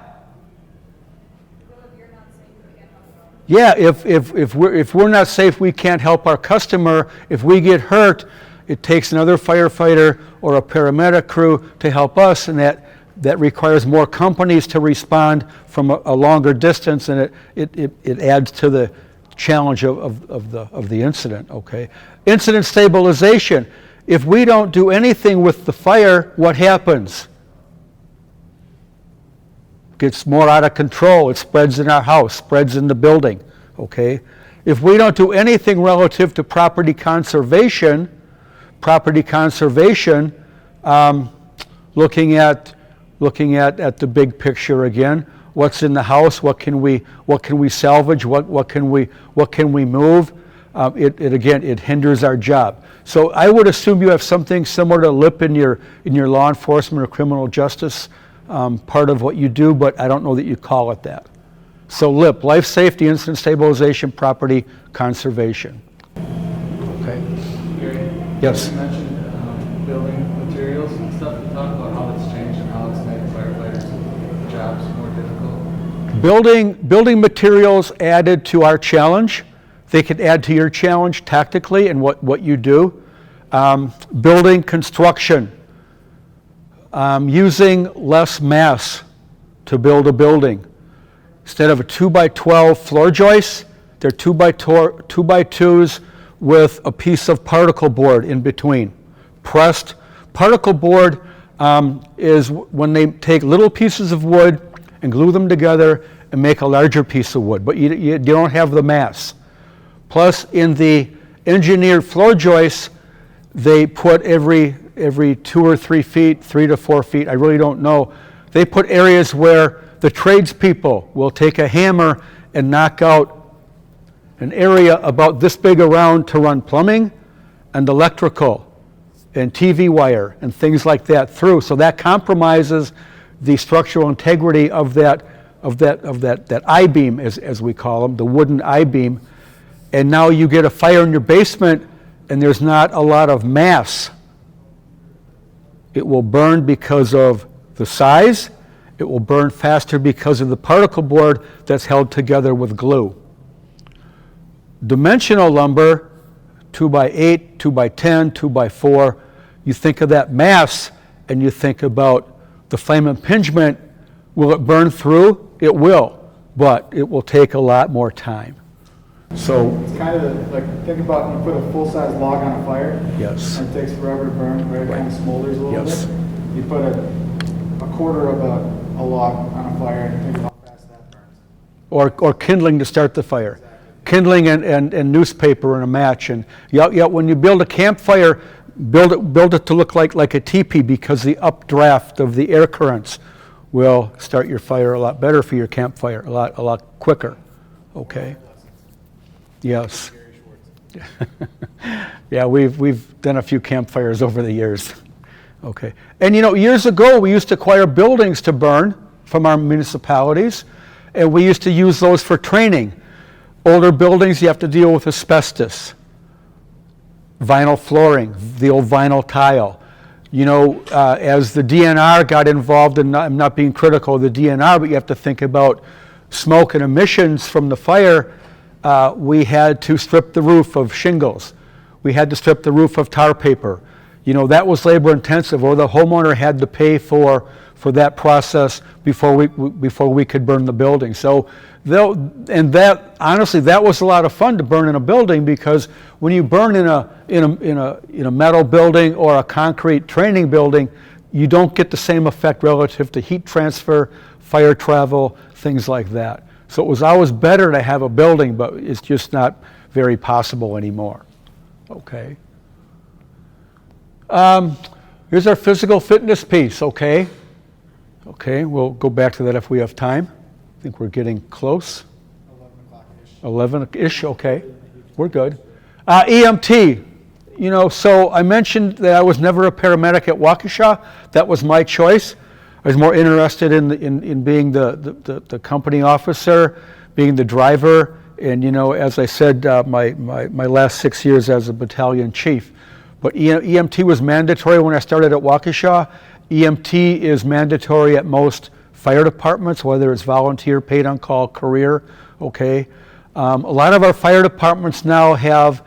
Yeah, if we're not safe, we can't help our customer. If we get hurt, it takes another firefighter or a paramedic crew to help us, and that requires more companies to respond from a longer distance, and it adds to the challenge of the incident, okay? Incident stabilization. If we don't do anything with the fire, what happens? Gets more out of control. It spreads in our house, spreads in the building, okay? If we don't do anything relative to property conservation, looking at the big picture again, what's in the house, what can we salvage, what can we move? It hinders our job. So I would assume you have something similar to LIP in your law enforcement or criminal justice part of what you do, but I don't know that you call it that. So LIP: Life Safety, Incident Stabilization, Property Conservation. Okay. Gary, Yes. you mentioned building materials and stuff. Talk about how it's changed and how it's made firefighters' jobs more difficult. Building materials added to our challenge. They could add to your challenge tactically and what you do. Building construction. Using less mass to build a building. Instead of a 2x12 floor joist, they're 2x2s with a piece of particle board in between. Pressed particle board is when they take little pieces of wood and glue them together and make a larger piece of wood, but you don't have the mass. Plus, in the engineered floor joists, they put every 2 or 3 feet, 3 to 4 feet, I really don't know, they put areas where the tradespeople will take a hammer and knock out an area about this big around to run plumbing and electrical and TV wire and things like that through. So that compromises the structural integrity of that I-beam, as we call them, the wooden I-beam, and now you get a fire in your basement and there's not a lot of mass. It will burn because of the size. It will burn faster because of the particle board that's held together with glue. Dimensional lumber, 2x8, 2x10, 2x4, you think of that mass and you think about the flame impingement. Will it burn through? It will, but it will take a lot more time. So, It's kind of like, think about when you put a full-size log on a fire. yes. And it takes forever to burn, right? It kind of smolders a little Yes. bit. You put a quarter of a log on a fire and think of how fast that burns. Or kindling to start the fire. Kindling and newspaper and a match. And when you build a campfire, build it to look like a teepee, because the updraft of the air currents will start your fire a lot better for your campfire, a lot quicker. Okay. Yes. Yeah, we've done a few campfires over the years. Okay. And years ago we used to acquire buildings to burn from our municipalities, and we used to use those for training. Older buildings, you have to deal with asbestos, vinyl flooring, the old vinyl tile. As the DNR got involved, and I'm not being critical of the DNR, but you have to think about smoke and emissions from the fire. We had to strip the roof of shingles. We had to strip the roof of tar paper. That was labor intensive, or the homeowner had to pay for that process before we could burn the building. So, honestly, that was a lot of fun to burn in a building, because when you burn in a metal building or a concrete training building, you don't get the same effect relative to heat transfer, fire travel, things like that. So it was always better to have a building, but it's just not very possible anymore. Okay. Here's our physical fitness piece, okay? Okay, we'll go back to that if we have time. I think we're getting close. 11 o'clock-ish, okay. We're good. EMT, so I mentioned that I was never a paramedic at Waukesha. That was my choice. I was more interested in being the company officer, being the driver, and as I said, my last 6 years as a battalion chief. But EMT was mandatory when I started at Waukesha. EMT is mandatory at most fire departments, whether it's volunteer, paid on call, career, okay. A lot of our fire departments now have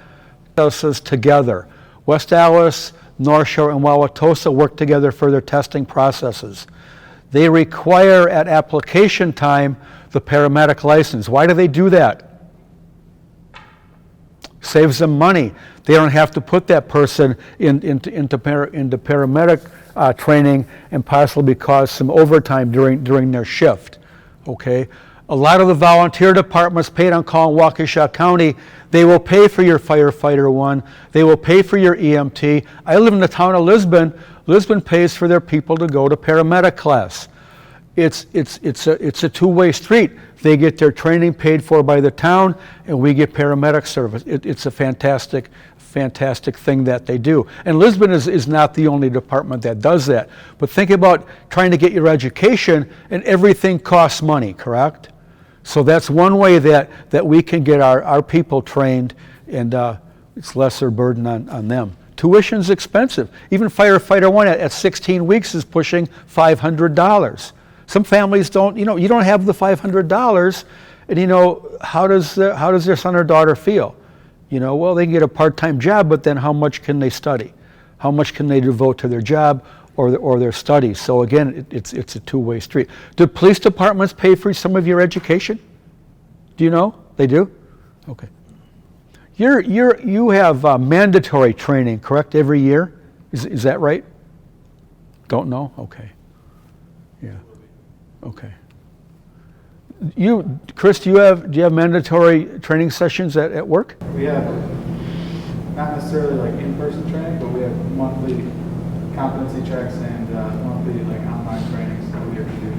us together. West Allis, North Shore, and Wauwatosa work together for their testing processes. They require at application time the paramedic license. Why do they do that? Saves them money. They don't have to put that person into paramedic training and possibly cause some overtime during their shift. Okay. A lot of the volunteer departments paid on call in Waukesha County, they will pay for your Firefighter 1. They will pay for your EMT. I live in the town of Lisbon. Lisbon pays for their people to go to paramedic class. It's a two-way street. They get their training paid for by the town, and we get paramedic service. It's a fantastic thing that they do. And Lisbon is not the only department that does that. But think about trying to get your education, and everything costs money, correct? So that's one way that we can get our people trained, and it's lesser burden on them. Tuition's expensive. Even Firefighter 1 at 16 weeks is pushing $500. Some families don't, you don't have the $500, and how does their son or daughter feel? Well, they can get a part-time job, but then how much can they study? How much can they devote to their job or their studies? So again, it's a two-way street. Do police departments pay for some of your education? Do you know? They do? Okay. You have mandatory training, correct, every year? Is that right? Don't know? Okay. Yeah. Okay. Chris, do you have mandatory training sessions at work? We have not necessarily like in-person training, but we have monthly competency checks and monthly like online trainings that we have to do.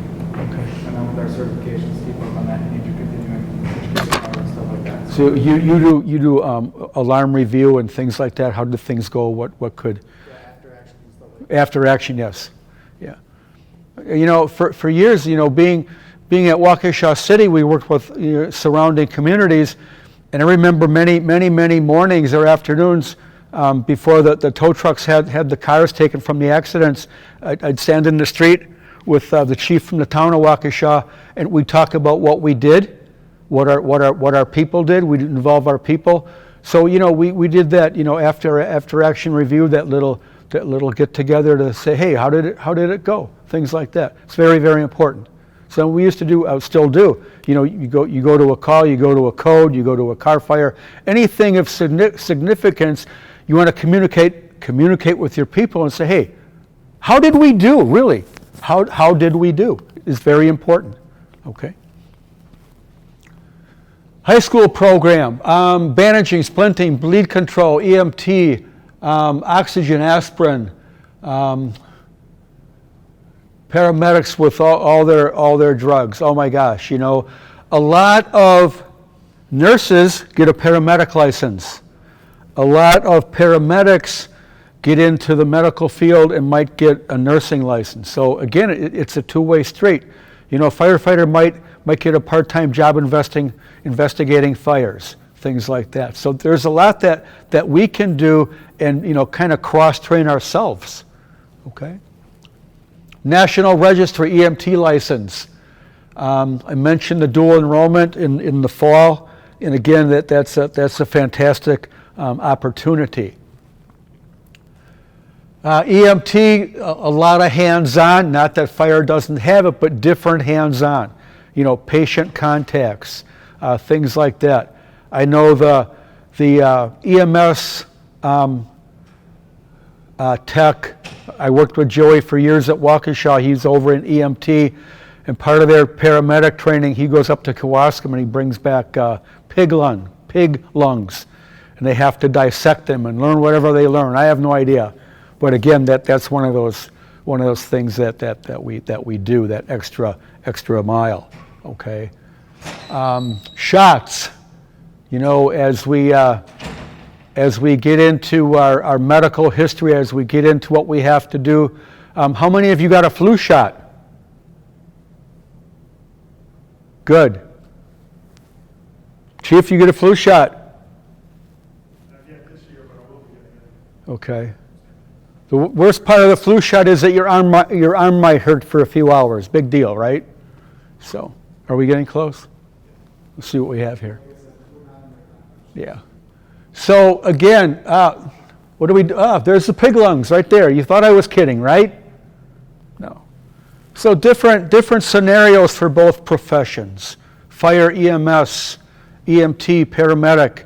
Okay. And then with our certifications, keep up on that, you need your continuing education and stuff like that. So you do alarm review and things like that. How did things go? What could? Yeah, after action and stuff like After action, yes. Yeah. You know, for years, you know, being at Waukesha City, we worked with surrounding communities, and I remember many mornings or afternoons before the tow trucks had the cars taken from the accidents. I'd stand in the street with the chief from the town of Waukesha, and we'd talk about what we did, what our people did. We'd involve our people. So, you know, we did that, you know, after action review, that little get together to say, hey, how did it go? Things like that. It's very important. So we used to do, still do. You know, you go to a call, you go to a code, you go to a car fire, anything of significance. You want to communicate with your people and say, hey, how did we do? Really, how did we do? Is very important. Okay. High school program, bandaging, splinting, bleed control, EMT, oxygen, aspirin, paramedics with all their drugs. Oh my gosh, you know, a lot of nurses get a paramedic license. A lot of paramedics get into the medical field and might get a nursing license. So again, it's a two-way street. You know, a firefighter might get a part-time job investigating fires, things like that. So there's a lot that we can do and, you know, kind of cross-train ourselves, okay? National Registry EMT license. I mentioned the dual enrollment in the fall, and again, that's a fantastic opportunity. EMT, a lot of hands-on, not that fire doesn't have it, but different hands-on. You know, patient contacts, things like that. I know the EMS tech, I worked with Joey for years at Waukesha. He's over in EMT, and part of their paramedic training, he goes up to Kewaskum and he brings back pig lungs, and they have to dissect them and learn whatever they learn. I have no idea, but again, that's one of those things that we do, that extra mile. Okay, shots. You know, as we get into our medical history, as we get into what we have to do, how many of you got a flu shot? Good. Chief, you get a flu shot? Not yet this year, but I will be getting it. Okay. The worst part of the flu shot is that your arm might hurt for a few hours. Big deal, right? So, are we getting close? Let's see what we have here. Yeah. So again, what do we do? There's the pig lungs right there. You thought I was kidding, right? No. So different scenarios for both professions. Fire, EMS, EMT, paramedic.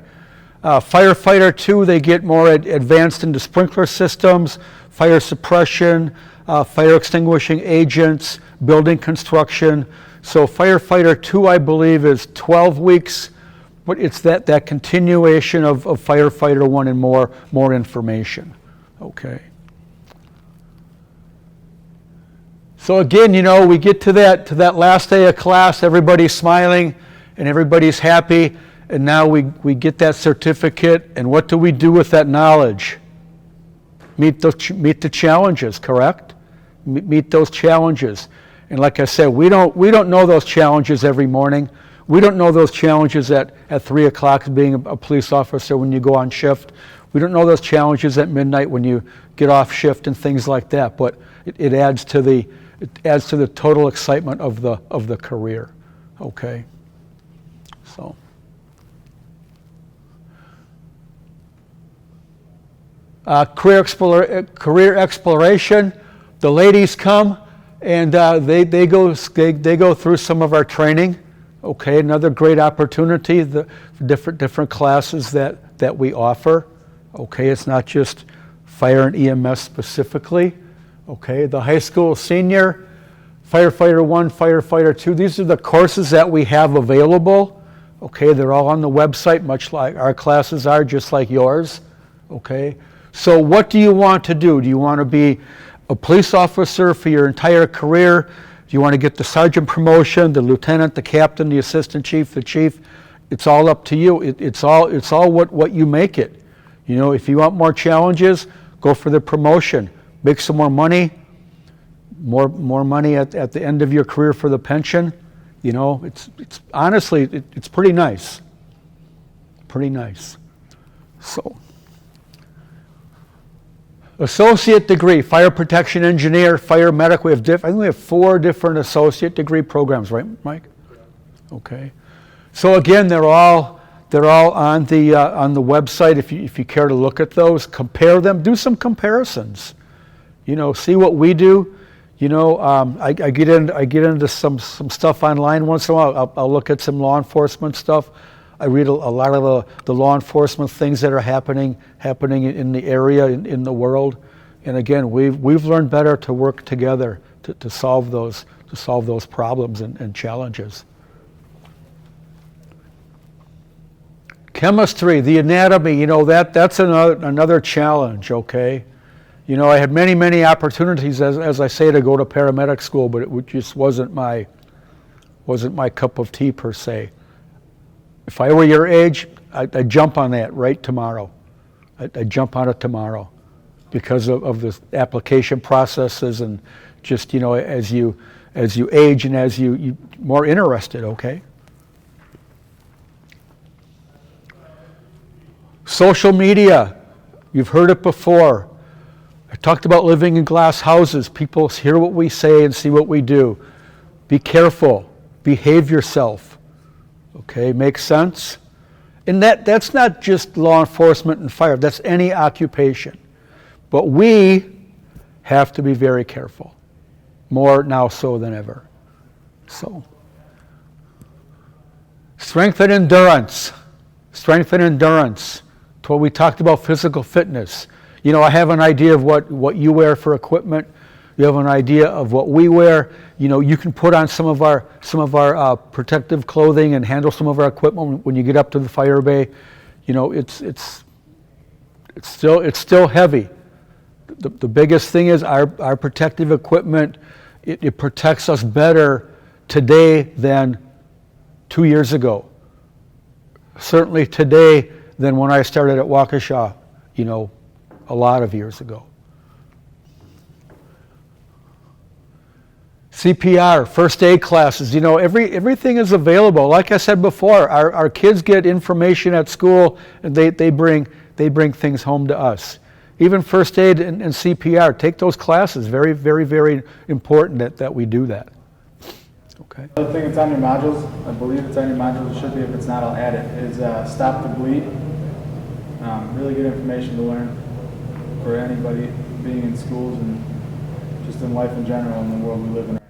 Firefighter 2, they get more advanced into sprinkler systems, fire suppression, fire extinguishing agents, building construction. So firefighter 2, I believe, is 12 weeks. But it's that continuation of firefighter 1 and more information. Okay. So again, you know, we get to that last day of class, everybody's smiling and everybody's happy, and now we get that certificate, and what do we do with that knowledge? Meet the challenges, correct? Meet those challenges. And like I said, we don't know those challenges every morning. We don't know those challenges at 3 o'clock being a police officer when you go on shift. We don't know those challenges at midnight when you get off shift and things like that. But it adds to the total excitement of the career. Okay. So. Career exploration. The ladies come and they go through some of our training. Okay, another great opportunity, the different classes that we offer. Okay, it's not just fire and EMS specifically. Okay, the high school senior, firefighter 1, firefighter 2, these are the courses that we have available. Okay, they're all on the website, much like our classes are, just like yours. Okay, so what do you want to do? Do you want to be a police officer for your entire career? Do you want to get the sergeant promotion, the lieutenant, the captain, the assistant chief, the chief? It's all up to you. It's all what you make it. You know, if you want more challenges, go for the promotion. Make some more money. more money at the end of your career for the pension. You know, it's honestly, it's pretty nice. Pretty nice. So, associate degree, fire protection engineer, fire medic. I think we have 4 different associate degree programs, right, Mike? Okay. So again, they're all on the website. If you care to look at those, compare them, do some comparisons. You know, see what we do. You know, I get into some stuff online once in a while. I'll look at some law enforcement stuff. I read a lot of the law enforcement things that are happening in the area, in the world. And again, we've learned better to work together to solve those problems and challenges. Chemistry, the anatomy, you know, that's another challenge, okay? You know, I had many opportunities, as I say, to go to paramedic school, but it just wasn't my cup of tea per se. If I were your age, I'd jump on that right tomorrow. I'd jump on it tomorrow because of the application processes and just, you know, as you age and as you more interested, okay? Social media, you've heard it before. I talked about living in glass houses. People hear what we say and see what we do. Be careful. Behave yourself. Okay, makes sense? And that's not just law enforcement and fire. That's any occupation. But we have to be very careful. More now so than ever. So, strength and endurance. Strength and endurance. It's what we talked about, physical fitness. You know, I have an idea of what you wear for equipment. You have an idea of what we wear. You know, you can put on some of our protective clothing and handle some of our equipment when you get up to the fire bay. You know, it's still heavy. The biggest thing is our protective equipment. It protects us better today than 2 years ago. Certainly today than when I started at Waukesha, you know, a lot of years ago. CPR, first aid classes, you know, everything is available. Like I said before, our kids get information at school and they bring things home to us. Even first aid and CPR, take those classes. Very, very, very important that we do that. Okay. The other thing that's on your modules, I believe it's on your modules, it should be, if it's not, I'll add it, is Stop the Bleed. Really good information to learn for anybody being in schools and just in life in general in the world we live in right now.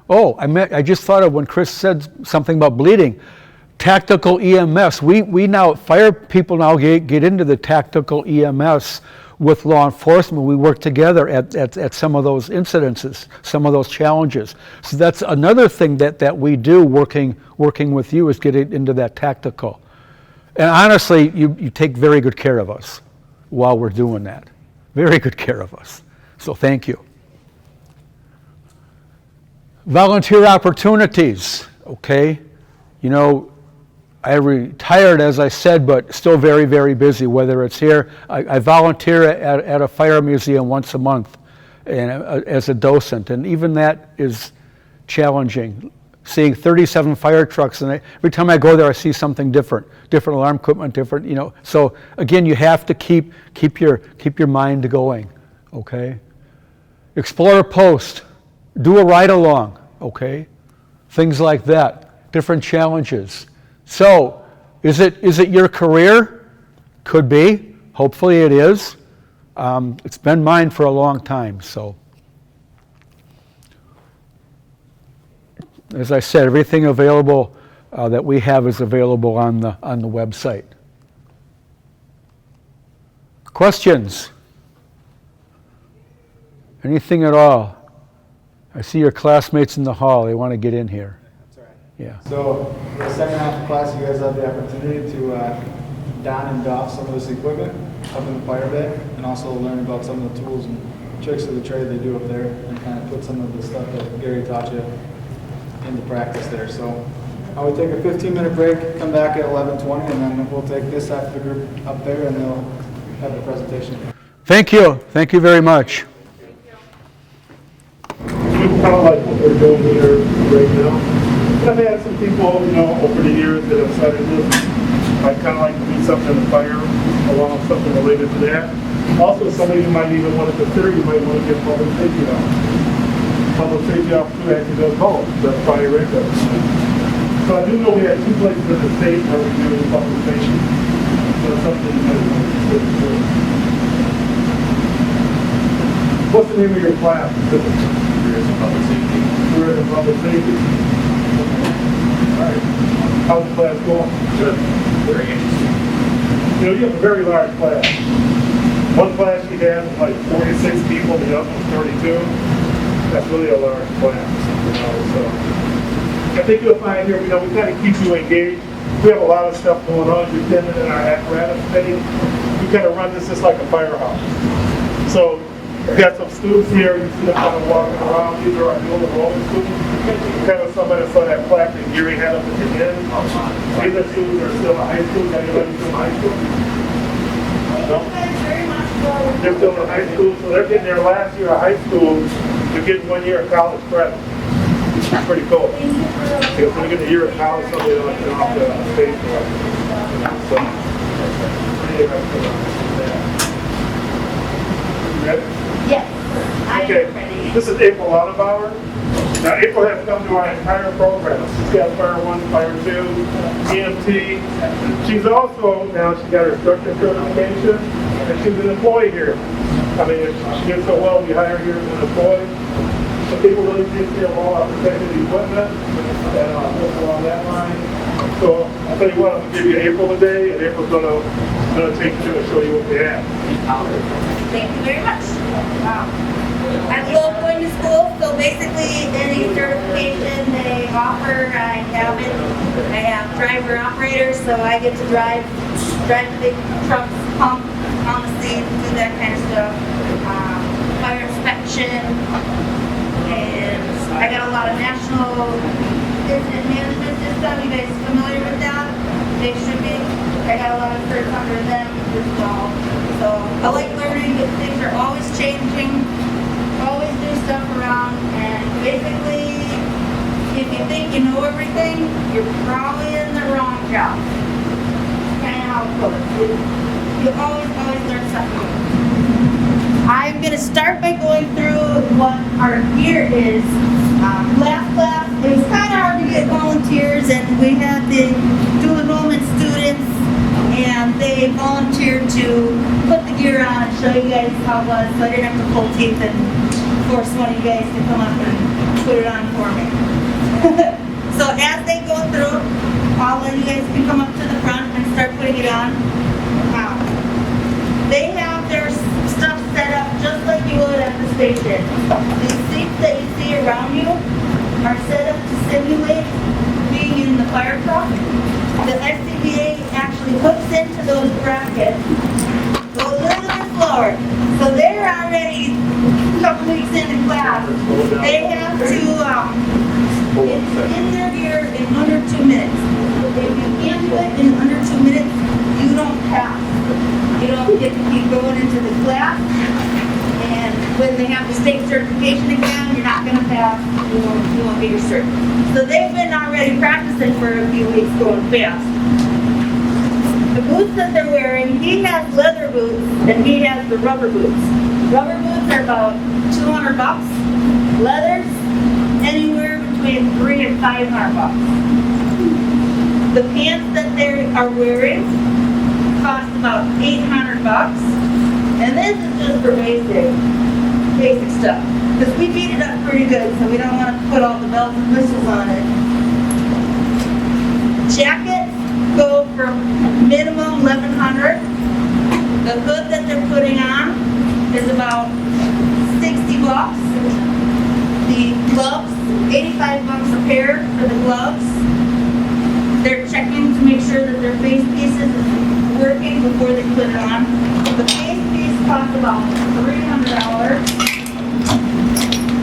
Oh, I just thought of when Chris said something about bleeding. Tactical EMS. We now, fire people now get into the tactical EMS with law enforcement. We work together at some of those incidences, some of those challenges. So that's another thing that we do working with you, is get into that tactical. And honestly, you take very good care of us while we're doing that. Very good care of us. So thank you. Volunteer opportunities, okay? You know, I retired, as I said, but still very, very busy, whether it's here. I volunteer at a fire museum once a month and as a docent, and even that is challenging. Seeing 37 fire trucks, and every time I go there, I see something different alarm equipment, different, you know. So again, you have to keep your mind going, okay? Explore a post, do a ride along, okay? Things like that, different challenges. So, is it your career? Could be. Hopefully it is. It's been mine for a long time, so. As I said, everything available that we have is available on the website. Questions? Anything at all? I see your classmates in the hall. They want to get in here. That's all right. Yeah. So, for the second half of class, you guys have the opportunity to don and doff some of this equipment up in the fire bay, and also learn about some of the tools and tricks of the trade they do up there, and kind of put some of the stuff that Gary taught you into practice there. So I would take a 15-minute break, come back at 11:20, and then we'll take this after the group up there, and they'll have the presentation. Thank you. Thank you very much. Thank you. kind of like what we're doing here right now. I've had some people, over the years that have said, I'd kind of like to do something in the fire, along with something related to that. Also, some of you might even want to consider, you might want to get public safety off. Public safety officer actually does both, the fire and the. So I do know we have 2 places in the state where we do public safety. So it's something you might want to consider. What's the name of your class? Careers in public safety. Careers in public safety. All right. How's the class going? Good. Very interesting. You have a very large class. One class you have is like 46 people, the other one's 32. That's really a large class. So I think you'll find here, we kind of keep you engaged. We have a lot of stuff going on. You're in our apparatus phase. We kind of run this just like a firehouse. So we got some students here. You see them kind of walking around. These are our new enrollment students. Kind of somebody saw that plaque and gearing head up at the end. These are students that are still in high school. Anybody still in high school? No? They're still in high school, so they're getting their last year of high school. They're getting 1 year of college credit. It's pretty cool. Because when you get a year of college, somebody don't get off the stage for it. So, pretty interesting. Ready? Yes, I Okay, am ready. this is April Audubauer. Now, April has come to our entire program. She's got Fire 1, Fire 2, EMT. She's also, now she got her instructor certification, and she's an employee here. I mean, if she did so well, we hire her here as an employee. So people really take care of all our protective equipment, and look along that line. So, I'll tell you what, I'm going to give you April today, and April's going to take you to show you what we have. Thank you very much. I love going to school, so basically any certification they offer, I have it. I have driver operator, so I get to drive the big trucks, pump on the scene, do that kind of stuff. Fire inspection, and I got a lot of national incident management system. You guys familiar with that? They should be. I got a lot of certs under them as well. So I like learning that things are always changing, always new stuff around, and basically, if you think you know everything, you're probably in the wrong job. Kind of how it goes. You always learn something. I'm going to start by going through what our gear is. Last class, it was kind of hard to get volunteers, and we had the dual enrollment students, and they volunteered to put the gear on and show you guys how it was, so I didn't have to pull teeth and force one of you guys to come up and put it on for me. So as they go through, all of you guys can come up to the front and start putting it on. They have their stuff set up just like you would at the station. These seats that you see around you are set up to simulate being in the fire truck. The SCBA actually hooks into those brackets, go a little bit slower. So they're already a couple weeks into class. They have to it's in their gear in under 2 minutes. If you can't do it in under 2 minutes, you don't pass. You don't get to keep going into the class. And when they have the state certification exam, you're not going to pass. You won't get your cert. So they've been already practicing for a few weeks going fast. The boots that they're wearing, he has leather boots and he has the rubber boots. Rubber boots are about $200. Leathers, anywhere between $300 and $500. The pants that they are wearing cost about $800. And this is just for basic stuff. Because we beat it up pretty good, so we don't want to put all the bells and whistles on it. Jackets go from minimum $1,100. The hood that they're putting on is about $60. The gloves, $85 a pair for the gloves. They're checking to make sure that their face pieces is working before they put it on. The face piece costs about $300.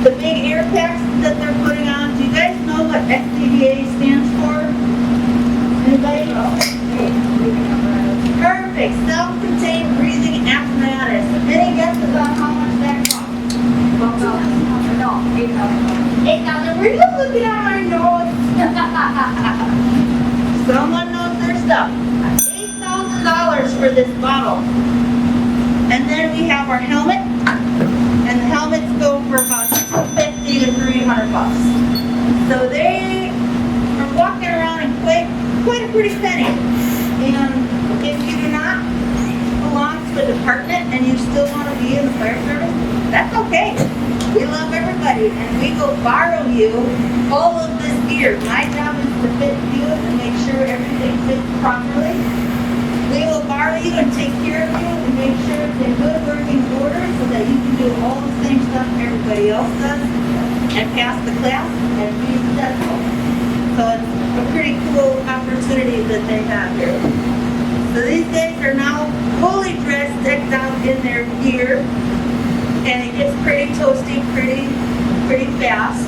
The big air packs that they're putting on, do you guys know what SCBA stands for? Anybody? Perfect. Self-contained breathing apparatus. Any guesses on how much that costs? $12. No, $8,000. for this bottle. And then we have our helmet, and the helmets go for about $250 to $300. So they are walking around in quite a pretty penny. And if you do not belong to a department and you still want to be in the fire service, that's okay. We love everybody, and we will borrow you all of this gear. My job is to fit you and make sure everything fits properly. We will borrow you and take care of you and make sure it's in good working order so that you can do all the same stuff everybody else does and pass the class and be successful. So it's a pretty cool opportunity that they have here. So these guys are now fully dressed, decked out in their gear, and it gets pretty toasty, pretty fast.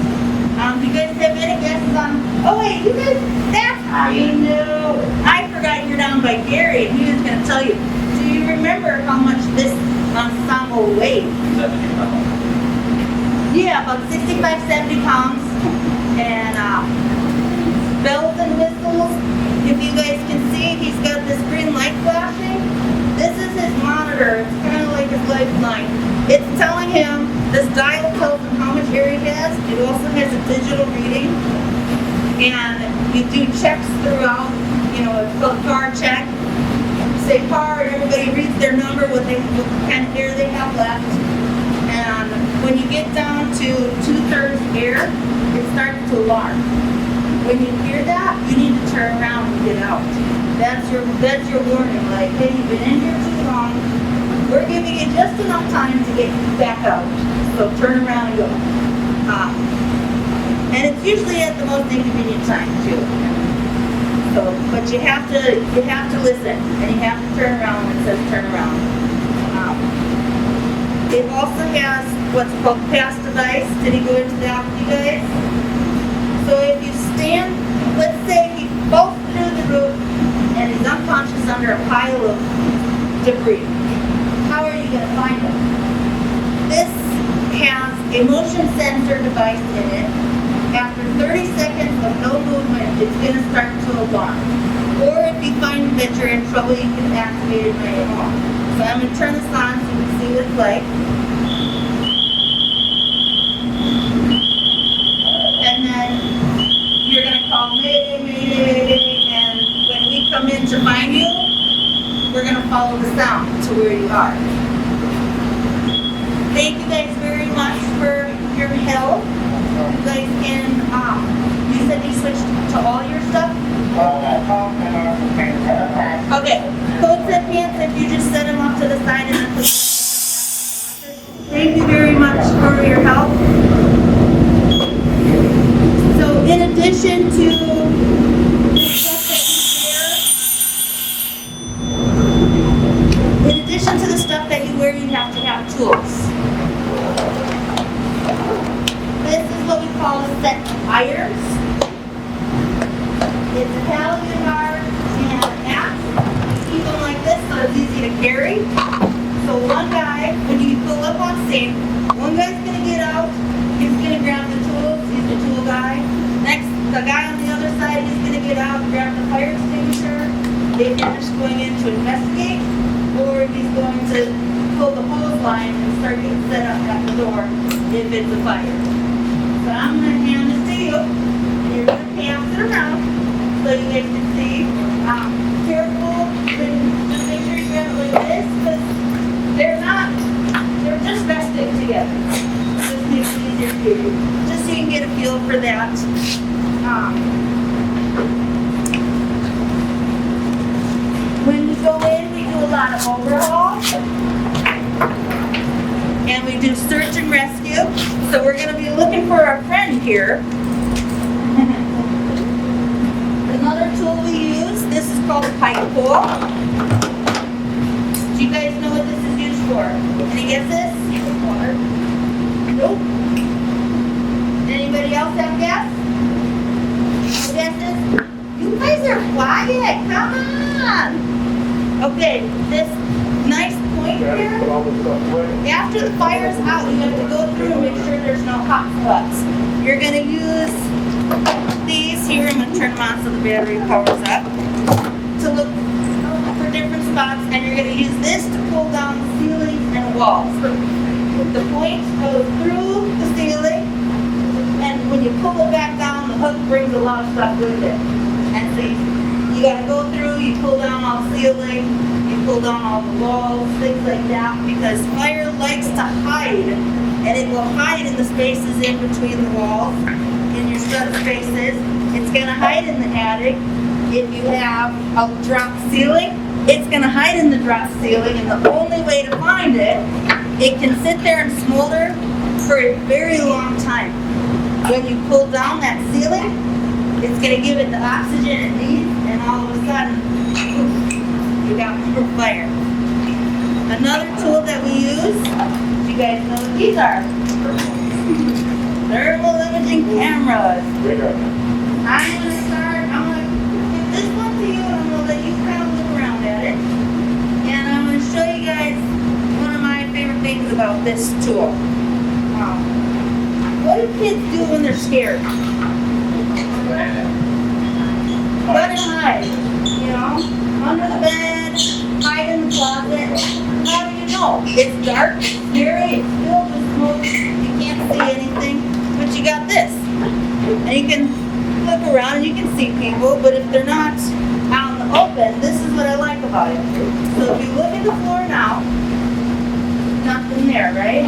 Do you guys have any guesses on? Oh wait, you guys, that's how you know. I forgot you're down by Gary, and he was going to tell you. Do you remember how much this ensemble weighs? 70 pounds. Yeah, about 65, 70 pounds. And bells and whistles. If you guys can see, he's got this green light flashing. This is his monitor. It's kind of like his lifeline. It's telling him, this dial tells him how much air he has. It also has a digital reading. And you do checks throughout, it's called car check. Say car, and everybody reads their number, what kind of air they have left. And when you get down to 2/3 air, it starts to alarm. When you hear that, you need to turn around and get out. That's your warning, like, hey, you've been in here too long. We're giving you just enough time to get back out. So turn around and go. And it's usually at the most inconvenient time too. So, but you have to listen, and you have to turn around when it says turn around. It also has what's called pass device. Did he go into that with you guys? So if you stand, let's say he falls through the roof and he's unconscious under a pile of debris. How are you going to find him? This has a motion sensor device in it. After 30 seconds of no movement, it's going to start to alarm. Or if you find that you're in trouble, you can activate it right at home. So I'm going to turn this on so you can see what it's like. And then you're going to call Mayday, Mayday, Mayday, and when we come in to find you, we're going to follow the sound to where you are. Thank you guys very much for your help. You guys can, you said you switched to all your stuff? Okay, coats and pants, if you just set them off to the side and then put them. Thank you very much for your help. So in addition to the stuff that you wear, in addition to the stuff that you wear, you have to have tools. This is what we call a set of irons. It's a halyard bar and an axe. Keep them like this so it's easy to carry. So one guy, when you pull up on scene, one guy's going to get out, he's going to grab the tools, he's the tool guy. Next, the guy on the other side, he's going to get out, grab the fire extinguisher, if you're just going in to investigate, or if he's going to pull the hose line and start getting set up at the door if it's a fire. So I'm going to hand this to you, and you're going to pass it around so you guys can see. Careful, just make sure you grab it like this, because they're just resting together. Just makes it easier for you. Just so you can get a feel for that. When we go in, we do a lot of overhaul. And we do search and rescue. So we're going to be looking for our friend here. Another tool we use, this is called a pipe pole. Do you guys know what this is used for? Any guesses? Water. Nope. Anybody else have a guess? No guesses? You guys are quiet, come on! Okay, this nice point here, Put all this stuff away. after the fire's out, you have to go through and make sure there's no hot spots. You're gonna use these here, I'm gonna turn them on so the battery powers up, to look for different spots, and you're gonna use this to pull down the ceilings and walls. The point goes through the ceiling, and when you pull it back down, the hook brings a lot of stuff with it. And so you gotta go through, you pull down all the ceiling, you pull down all the walls, things like that, because fire likes to hide, and it will hide in the spaces in between the walls, in your stud spaces. It's gonna hide in the attic. If you have a drop ceiling, it's gonna hide in the drop ceiling, and the only way to find it, it can sit there and smolder for a very long time. When you pull down that ceiling, it's gonna give it the oxygen it needs, and all of a sudden, poof, you got more fire. Another tool that we use, you guys know what these are. Thermal imaging cameras. I'm gonna give this one to you, and I'm gonna let you kind of look around at it. And I'm gonna show you guys one of my favorite things about this tool. What do kids do when they're scared? Run and hide, you know, under the bed, hide in the closet. How do you know? It's dark, it's scary, it's filled with smoke, you can't see anything, but you got this. And you can look around and you can see people, but if they're not out in the open, this is what I like about it. So if you look at the floor now, nothing there, right?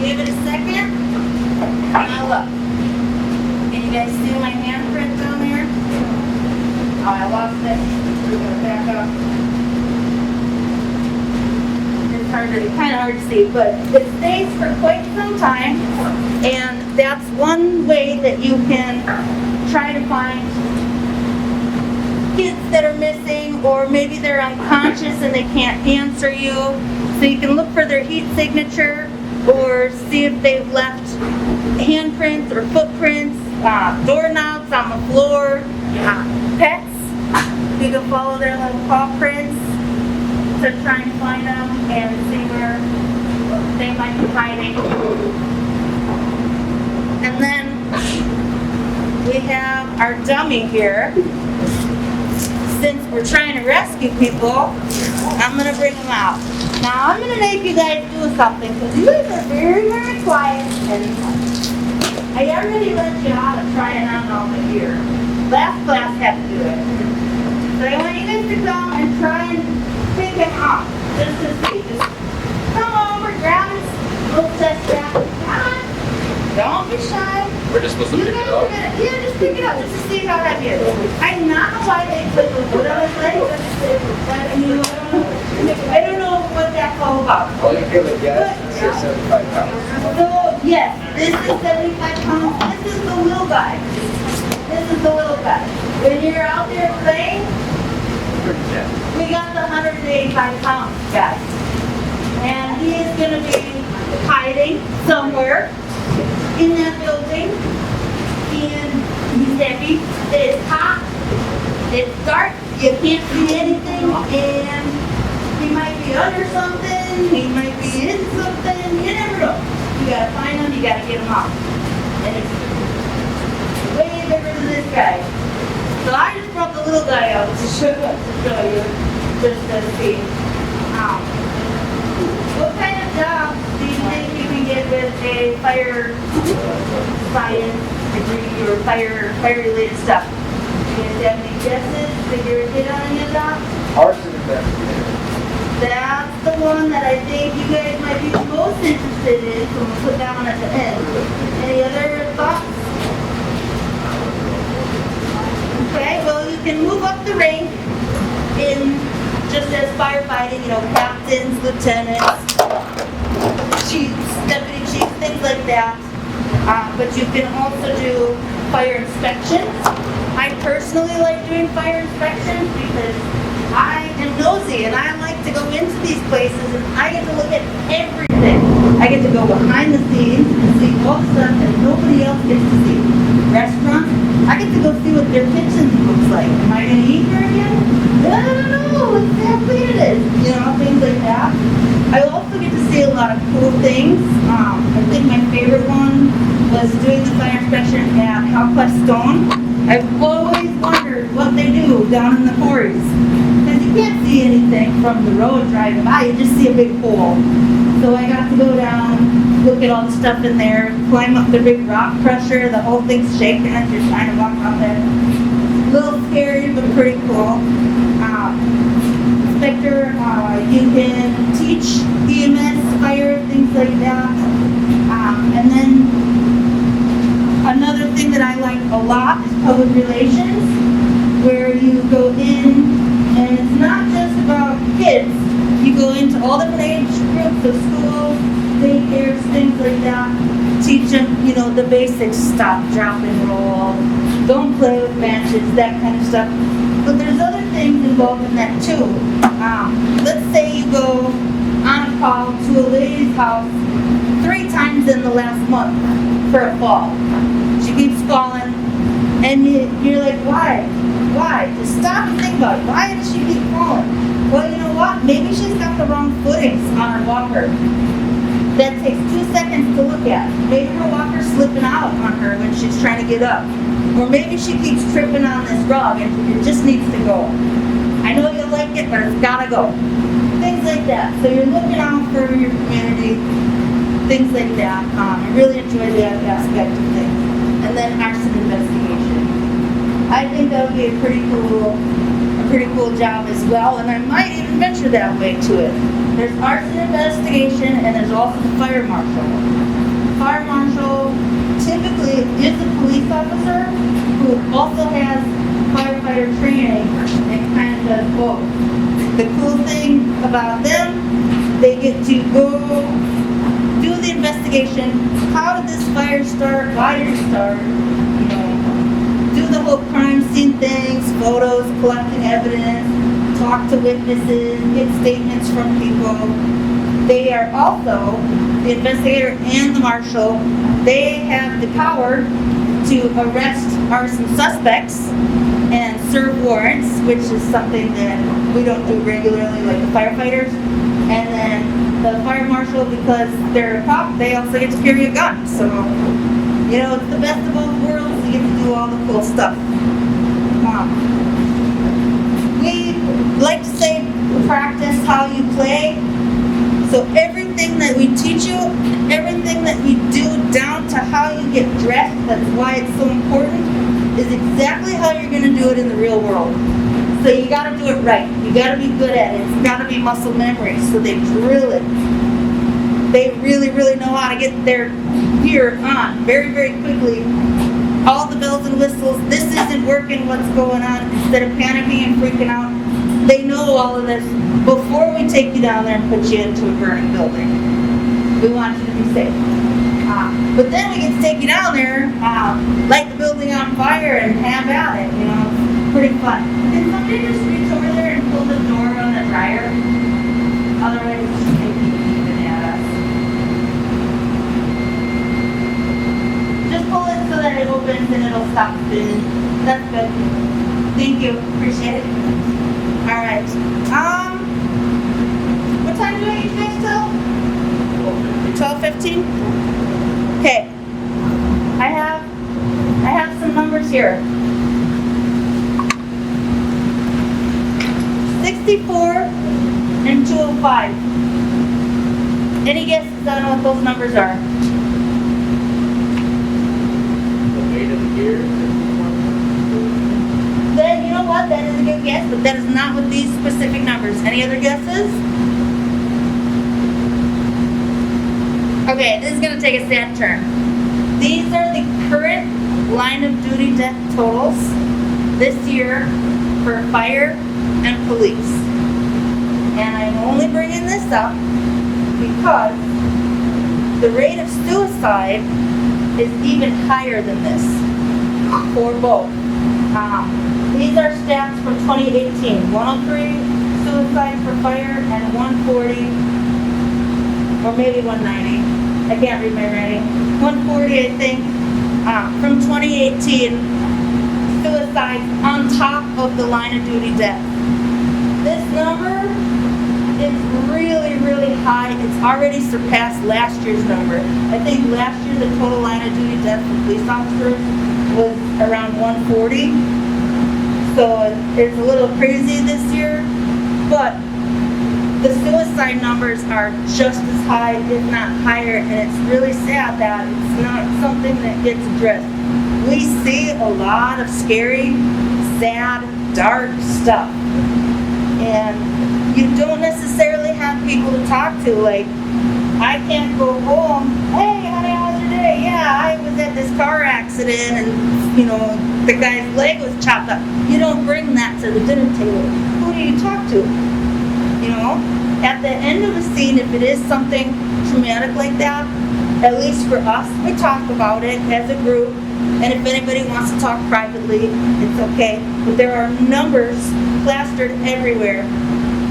Give it a second. Now look. Can you guys see my handprint down there? Oh, I lost it. We're gonna back up. It's kind of hard to see, but it stays for quite some time, and that's one way that you can try to find kids that are missing, or maybe they're unconscious and they can't answer you. So you can look for their heat signature, or see if they've left handprints or footprints, doorknobs on the floor, pets. You can follow their little paw prints to try and find them and see where they might be hiding. And then we have our dummy here. Since we're trying to rescue people, I'm gonna bring them out. Now I'm gonna make you guys do something, because you guys are very, very quiet, and I already let you out of trying on all the gear. Last class had to do it. So I want you guys to come and try and pick him up, just to see. Just come over, grab his little chest strap. Come on. Don't be shy. We're just supposed to You pick guys it up. are gonna, yeah, just pick it up, just to see how that is. I do not know why they put the wood on his leg, I don't know what that's all about. All you feel is gas, it's 75 pounds. So, yes, this is 75 pounds, this is the little guy. This is the little guy. When you're out there playing, we got the 185 pounds guy. And he is gonna be hiding somewhere in that building, and he's heavy, it's hot, it's dark, you can't see anything, and he might be under something, he might be in something, you never know. You gotta find him, you gotta get him out. And it's way bigger than this guy. So I just brought the little guy out to show you, just to see. What kind of job do you think you can get with a fire science degree or fire-related stuff? Do you guys have any guesses? Think you're a kid on any of that? Arson investigator. That's the one that I think you guys might be most interested in, so we'll put that one at the end. Any other thoughts? Okay, well, you can move up the rank in just as firefighting, you know, captains, lieutenants, chiefs, deputy chiefs, things like that. But you can also do fire inspections. I personally like doing fire inspections because I am nosy and I like to go into these places and I get to look at everything. I get to go behind the scenes and see all the stuff that nobody else gets to see. Restaurants, I get to go see what their kitchen looks like. Am I going to eat here again? I don't know. Let's see how clean it is. You know, things like that. I also get to see a lot of cool things. I think my favorite one was doing the fire inspection at Halquest stone. I've always wondered what they do down in the quarries. Because you can't see anything from the road driving by, you just see a big hole. So I got to go down, look at all the stuff in there, climb up the big rock crusher, the whole thing's shaking as you're trying to walk out there. A little scary, but pretty cool. Inspector, you can teach EMS, fire, things like that. And then another thing that I like a lot is public relations, where you go in, and it's not just about kids. You go into all different age groups of schools, daycares, things like that. Teach them, you know, the basics, stop, drop, and roll. Don't play with matches, that kind of stuff. But there's other things involved in that too. Let's say you go on a call to a lady's house 3 times in the last month for a fall. She keeps falling, and you're like, why? Why? Just stop and think about it. Why does she keep falling? Well, you know what? Maybe she's got the wrong footings on her walker. That takes 2 seconds to look at. Maybe her walker's slipping out on her when she's trying to get up. Or maybe she keeps tripping on this rug and it just needs to go. I know you like it, but it's gotta go. Things like that. So you're looking out for your community, things like that. I really enjoy that aspect of things. And then arson investigation. I think that would be a pretty cool job as well, and I might even venture that way to it. There's arson investigation, and there's also the fire marshal. Fire marshal typically is a police officer who also has firefighter training and kind of does both. The cool thing about them, they get to go do the investigation. How did this fire start? Why did it start? You know, do the whole crime scene things, photos, collecting evidence, talk to witnesses, get statements from people. They are also, the investigator and the marshal, they have the power to arrest arson suspects and serve warrants, which is something that we don't do regularly like the firefighters. And then the fire marshal, because they're a cop, they also get to carry a gun. So, you know, it's the best of both worlds. You get to do all the cool stuff. We like to say practice how you play. So everything that we teach you, everything that we do down to how you get dressed, that's why it's so important, is exactly how you're going to do it in the real world. So you got to do it right. You got to be good at it. It's got to be muscle memory. So they drill it. They really, really know how to get their gear on very, very quickly. All the bells and whistles. This isn't working. What's going on? Instead of panicking and freaking out, they know all of this before we take you down there and put you into a burning building. We want you to be safe. But then we get to take you down there, light the building on fire and have at it. You know, it's pretty fun. Can somebody just reach over there and pull the door on the dryer? Otherwise, it's just making it even at us. Just pull it so that it opens and it'll stop spinning. That's good. Thank you. Appreciate it. All right. What time do I need you guys till? 12:15? Okay. I have some numbers here. 64 and 205. Any guesses on what those numbers are? The weight of the gear. Then, you know what? That is a good guess, but that is not with these specific numbers. Any other guesses? Okay, this is going to take a sad turn. These are the current line of duty death totals this year for fire and police. And I'm only bringing this up because the rate of suicide is even higher than this for both. These are stats from 2018. 103 suicides for fire and 140, or maybe 190. I can't read my writing. 140, I think, from 2018 suicides on top of the line of duty death. This number is really, really high. It's already surpassed last year's number. I think last year the total line of duty deaths for police officers was around 140. So it's a little crazy this year, but the suicide numbers are just as high, if not higher, and it's really sad that it's not something that gets addressed. We see a lot of scary, sad, dark stuff, and you don't necessarily have people to talk to. Like, I can't go home, hey honey, how was your day? Yeah, I was at this car accident and, you know, the guy's leg was chopped up. You don't bring that to the dinner table. Who do you talk to? You know, at the end of the scene, if it is something traumatic like that, at least for us, we talk about it as a group, and if anybody wants to talk privately, it's okay. But there are numbers plastered everywhere.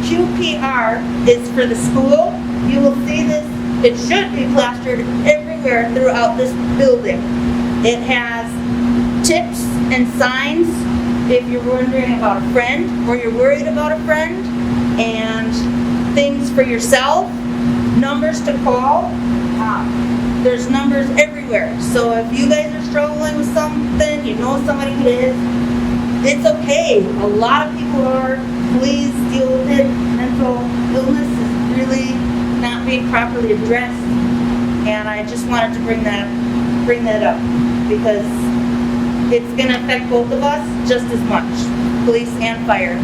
QPR is for the school. You will see this. It should be plastered everywhere throughout this building. It has tips and signs if you're wondering about a friend or you're worried about a friend, and things for yourself, numbers to call. There's numbers everywhere. So if you guys are struggling with something, you know somebody who is, it's okay. A lot of people are. Please deal with it. Mental illness is really not being properly addressed, and I just wanted to bring that up because it's going to affect both of us just as much, police and fire,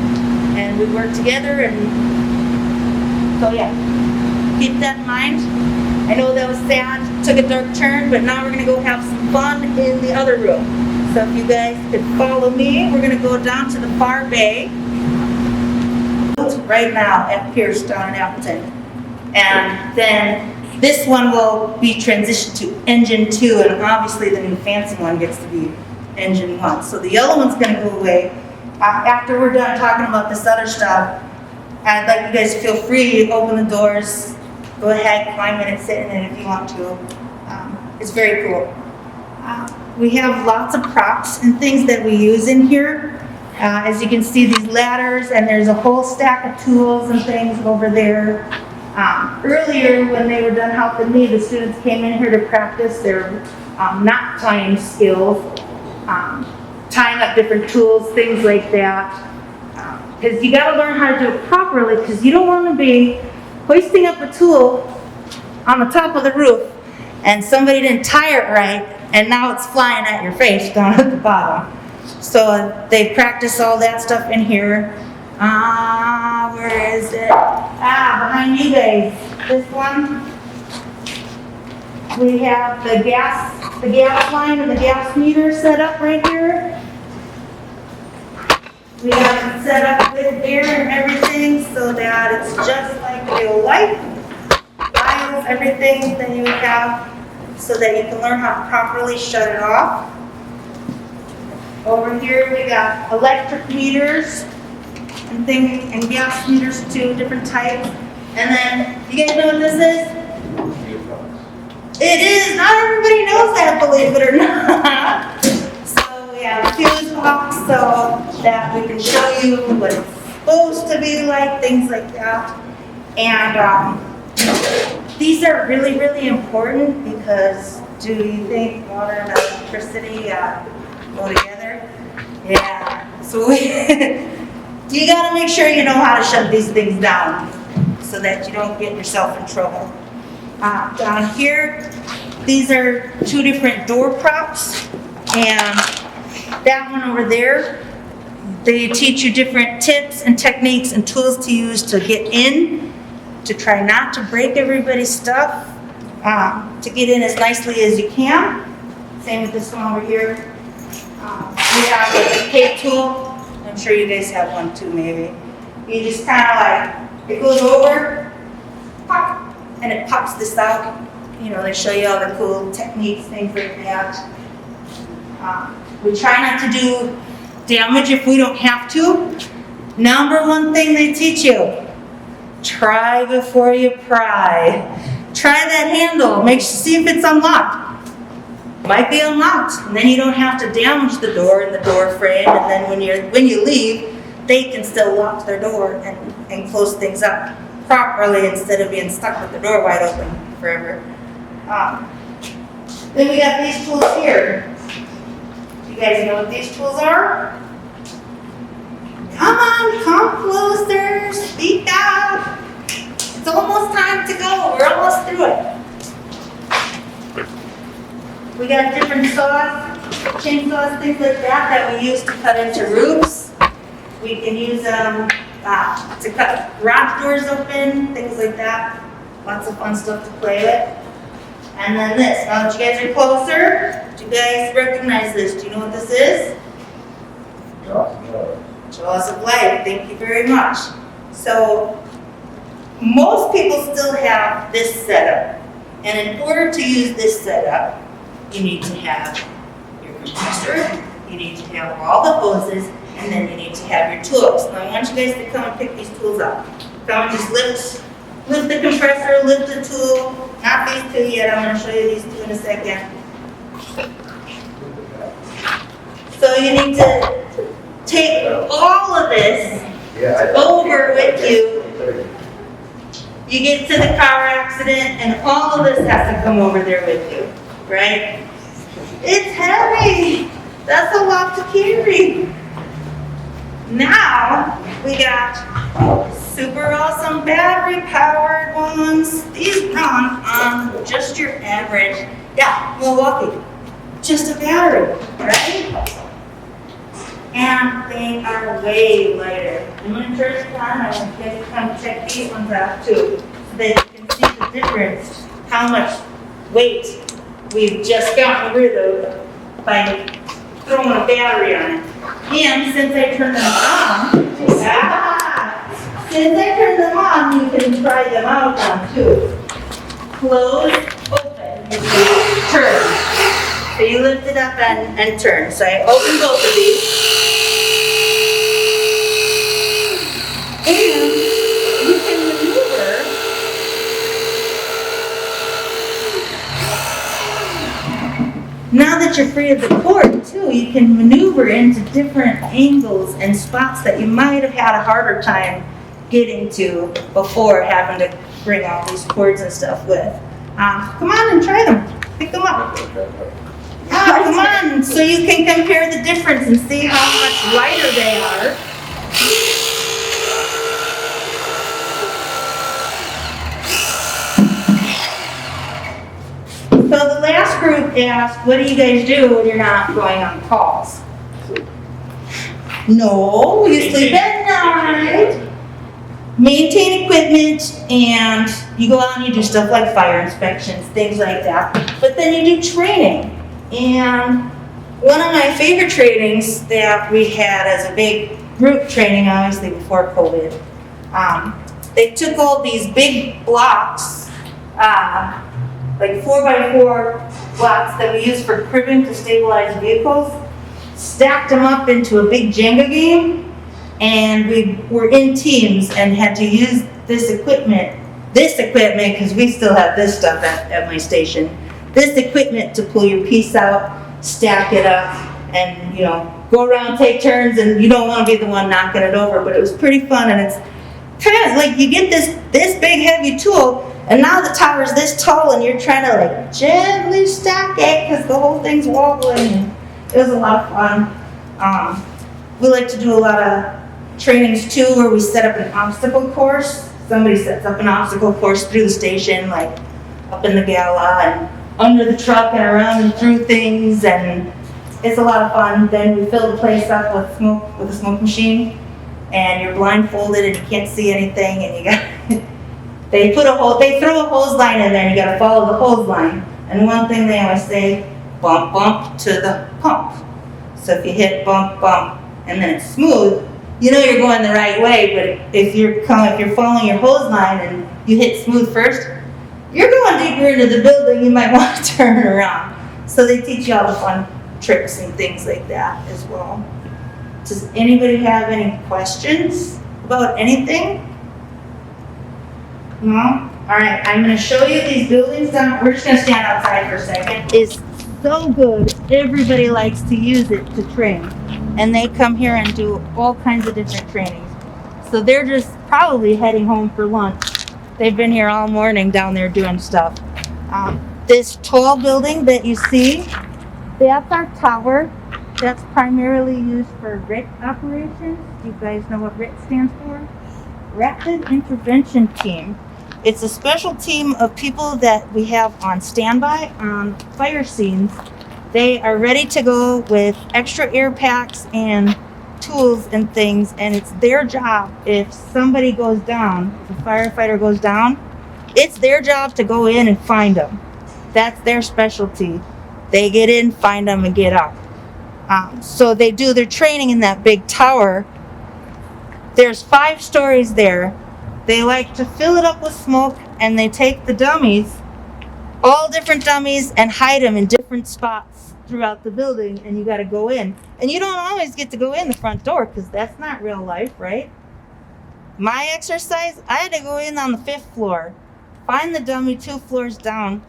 and we work together. And so yeah, keep that in mind. I know that was sad, took a dark turn, but now we're going to go have some fun in the other room. So if you guys could follow me, we're going to go down to the far bay right now at Pierce down in Appleton. And then this one will be transitioned to engine 2, and obviously the new fancy one gets to be engine 1. So the yellow one's going to go away. After we're done talking about this other stuff, I'd like you guys to feel free to open the doors, go ahead, climb in and sit in it if you want to. It's very cool. We have lots of props and things that we use in here. As you can see, these ladders, and there's a whole stack of tools and things over there. Earlier, when they were done helping me, the students came in here to practice their knot tying skills, tying up different tools, things like that. Because you got to learn how to do it properly, because you don't want to be hoisting up a tool on the top of the roof and somebody didn't tie it right, and now it's flying at your face down at the bottom. So they practice all that stuff in here. Where is it? Behind you guys. This one. We have the gas line and the gas meter set up right here. We have it set up with air and everything so that it's just like real life. Lines, everything that you would have so that you can learn how to properly shut it off. Over here we got electric meters and things, and gas meters too, different types. And then, you guys know what this is? It is! Not everybody knows that, believe it or not. So we have a fuse box so that we can show you what it's supposed to be like, things like that. And these are really, really important because do you think water and electricity go together? Yeah. So you gotta make sure you know how to shut these things down so that you don't get yourself in trouble. Down here, these are 2 different door props, and that one over there, they teach you different tips and techniques and tools to use to get in, to try not to break everybody's stuff, to get in as nicely as you can. Same with this one over here. We have a tape tool. I'm sure you guys have one too, maybe. You just kind of like, it goes over, pop, and it pops this out. You know, they show you all the cool techniques, things like that. We try not to do damage if we don't have to. Number 1 thing they teach you, try before you pry. Try that handle, see if it's unlocked. Might be unlocked, and then you don't have to damage the door and the door frame, and then when you leave, they can still lock their door and close things up properly instead of being stuck with the door wide open forever. Then we got these tools here. You You guys know what these tools are? Come on, come closer, speak out. It's almost time to go. We're almost through it. We got different saws, chainsaws, things like that we use to cut into roofs. We can use them to cut garage doors open, things like that. Lots of fun stuff to play with. And then this. Now that you guys are closer, do you guys recognize this? Do you know what this is? Jaws of life. Thank you very much. So, most people still have this setup. And in order to use this setup, you need to have your compressor, you need to have all the hoses, and then you need to have your tools. Now I want you guys to come and pick these tools up. Come and just lift the compressor, lift the tool. Not these two yet, I'm going to show you these two in a second. So you need to take all of this over with you. You get to the car accident and all of this has to come over there with you, right? It's heavy. That's a lot to carry. Now, we got super awesome battery powered ones. These run on just your average, Milwaukee. Just a battery, right? And they are way lighter. And when it turns on, I want you guys to come check these ones out too, so that you can see the difference, how much weight we've just gotten rid of by throwing a battery on it. And since I turned them on, you can try them out on too. Close, open, turn. So you lift it up and turn. So I open both of these. And you can maneuver. Now that you're free of the cord too, you can maneuver into different angles and spots that you might have had a harder time getting to before having to bring all these cords and stuff with. Come on and try them. Pick them up. Come on, so you can compare the difference and see how much lighter they are. So the last group asked, what do you guys do when you're not going on calls? No, you sleep at night, maintain equipment, and you go out and you do stuff like fire inspections, things like that. But then you do training. And one of my favorite trainings that we had as a big group training, obviously before COVID, they took all these big blocks, like 4x4 blocks that we use for cribbing to stabilize vehicles, stacked them up into a big Jenga game, and we were in teams and had to use this equipment, because we still have this stuff at my station, this equipment to pull your piece out, stack it up, and go around, take turns, and you don't want to be the one knocking it over, but it was pretty fun. And it's kind of like you get this big heavy tool, and now the tower's this tall, and you're trying to like gently stack it because the whole thing's wobbling. It was a lot of fun. We like to do a lot of trainings too, where we set up an obstacle course. Somebody sets up an obstacle course through the station, like up in the gala and under the truck and around and through things, and it's a lot of fun. Then we fill the place up with smoke, with a smoke machine, and you're blindfolded and you can't see anything, and you got they throw a hose line in there, and you got to follow the hose line. And one thing they always say, bump bump to the pump. So if you hit bump bump and then it's smooth, you know you're going the right way. But if you're following your hose line and you hit smooth first, you're going deeper into the building, you might want to turn around. So they teach you all the fun tricks and things like that as well. Does anybody have any questions about anything? No? All right, I'm going to show you these buildings down. We're just going to stand outside for a second. It's so good. Everybody likes to use it to train. And they come here and do all kinds of different trainings. So they're just probably heading home for lunch. They've been here all morning down there doing stuff. This tall building that you see, that's our tower. That's primarily used for RIT operations. You guys know what RIT stands for? Rapid Intervention Team. It's a special team of people that we have on standby on fire scenes. They are ready to go with extra air packs and tools and things, and it's their job if somebody goes down, if a firefighter goes down, it's their job to go in and find them. That's their specialty. They get in, find them, and get out. So they do their training in that big tower. There's 5 stories there. They like to fill it up with smoke, and they take the dummies, all different dummies, and hide them in different spots throughout the building, and you got to go in. And you don't always get to go in the front door because that's not real life, right? My exercise, I had to go in on the 5th floor, find the dummy 2 floors down,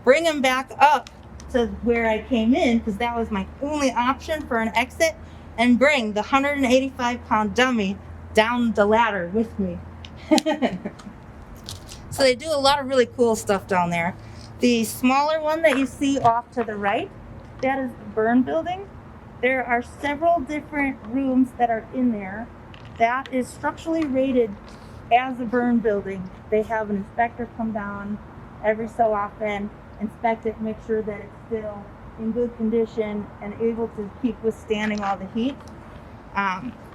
bring him back up to where I came in because that was my only option for an exit, and bring the 185-pound dummy down the ladder with me. So they do a lot of really cool stuff down there. The smaller one that you see off to the right, that is the burn building. There are several different rooms that are in there. That is structurally rated as a burn building. They have an inspector come down every so often, inspect it, make sure that it's still in good condition and able to keep withstanding all the heat.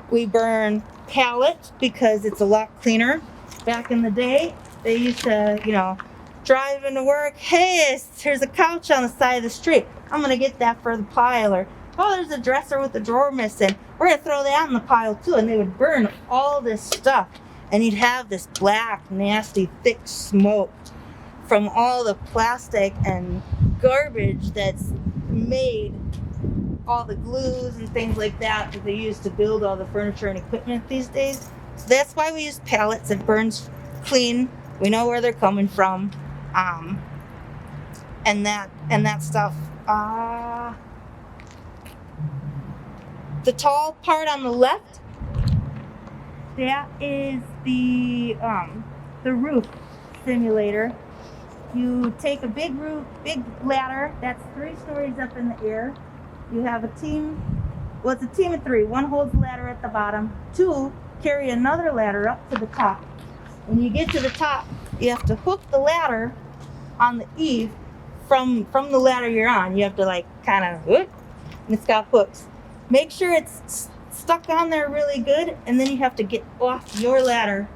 We burn pallets because it's a lot cleaner. Back in the day, they used to, drive into work. Hey, there's a couch on the side of the street. I'm gonna get that for the pile. Or, oh, there's a dresser with the drawer missing. We're gonna throw that in the pile too. And they would burn all this stuff, and you'd have this black, nasty, thick smoke from all the plastic and garbage that's made, all the glues and things like that they use to build all the furniture and equipment these days. So that's why we use pallets. It burns clean. We know where they're coming from, and that stuff. The tall part on the left, that is the roof simulator. You take a big ladder that's 3 stories up in the air. You have a team, well, it's a team of 3. 1 holds the ladder at the bottom, 2 carry another ladder up to the top. When you get to the top, you have to hook the ladder on the eave from the ladder you're on. You have to kind of hook, and it's got hooks. Make sure it's stuck on there really good, and then you have to get off your ladder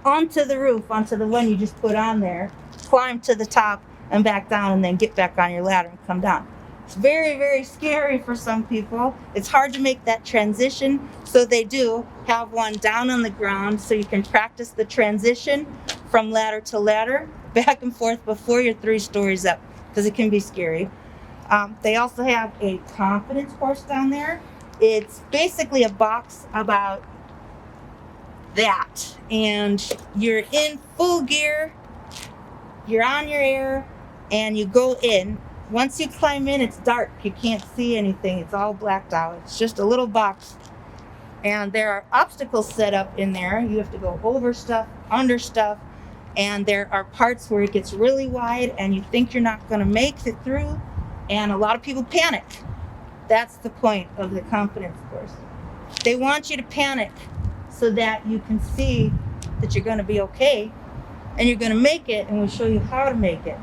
onto the roof, onto the one you just put on there, climb to the top and back down, and then get back on your ladder and come down. It's very, very scary for some people. It's hard to make that transition, so they do have one down on the ground so you can practice the transition from ladder to ladder, back and forth before you're 3 stories up, because it can be scary. They also have a confidence course down there. It's basically a box about that, and you're in full gear, you're on your air, and you go in. Once you climb in, it's dark. You can't see anything. It's all blacked out. It's just a little box. And there are obstacles set up in there. You have to go over stuff, under stuff, and there are parts where it gets really wide and you think you're not going to make it through, and a lot of people panic. That's the point of the confidence course. They want you to panic so that you can see that you're going to be okay and you're going to make it, and we'll show you how to make it.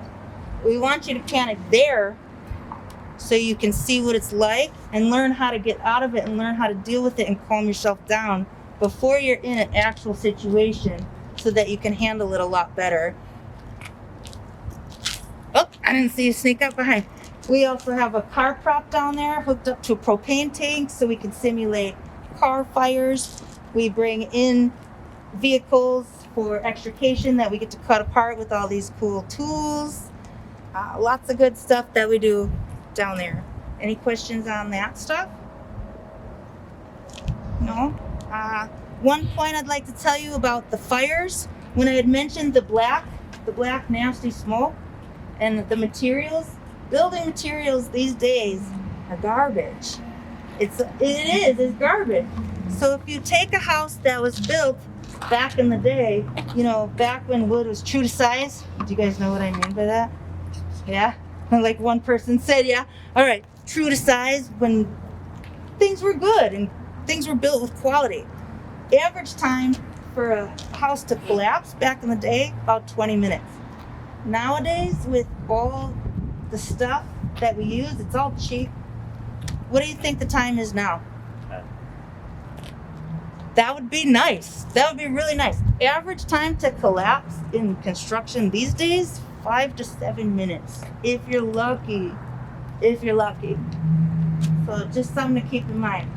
We want you to panic there so you can see what it's like and learn how to get out of it and learn how to deal with it and calm yourself down before you're in an actual situation so that you can handle it a lot better. Oh, I didn't see you sneak up behind. We also have a car prop down there hooked up to a propane tank so we can simulate car fires. We bring in vehicles for extrication that we get to cut apart with all these cool tools. Lots of good stuff that we do down there. Any questions on that stuff? No? One point I'd like to tell you about the fires. When I had mentioned the black nasty smoke and the materials, building materials these days are garbage. It's garbage. So if you take a house that was built back in the day, back when wood was true to size, do you guys know what I mean by that? Yeah? Like one person said, yeah. All right, true to size, when things were good and things were built with quality. Average time for a house to collapse back in the day, about 20 minutes. Nowadays, with all the stuff that we use, it's all cheap. What do you think the time is now? That would be nice. That would be really nice. Average time to collapse in construction these days, 5 to 7 minutes. If you're lucky. If you're lucky. So just something to keep in mind.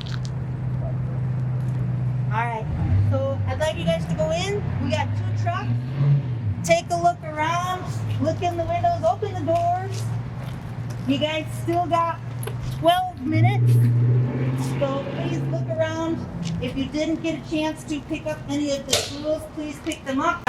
Alright, so I'd like you guys to go in. We got 2 trucks. Take a look around, look in the windows, open the doors. You guys still got 12 minutes. So please look around. If you didn't get a chance to pick up any of the tools, please pick them up.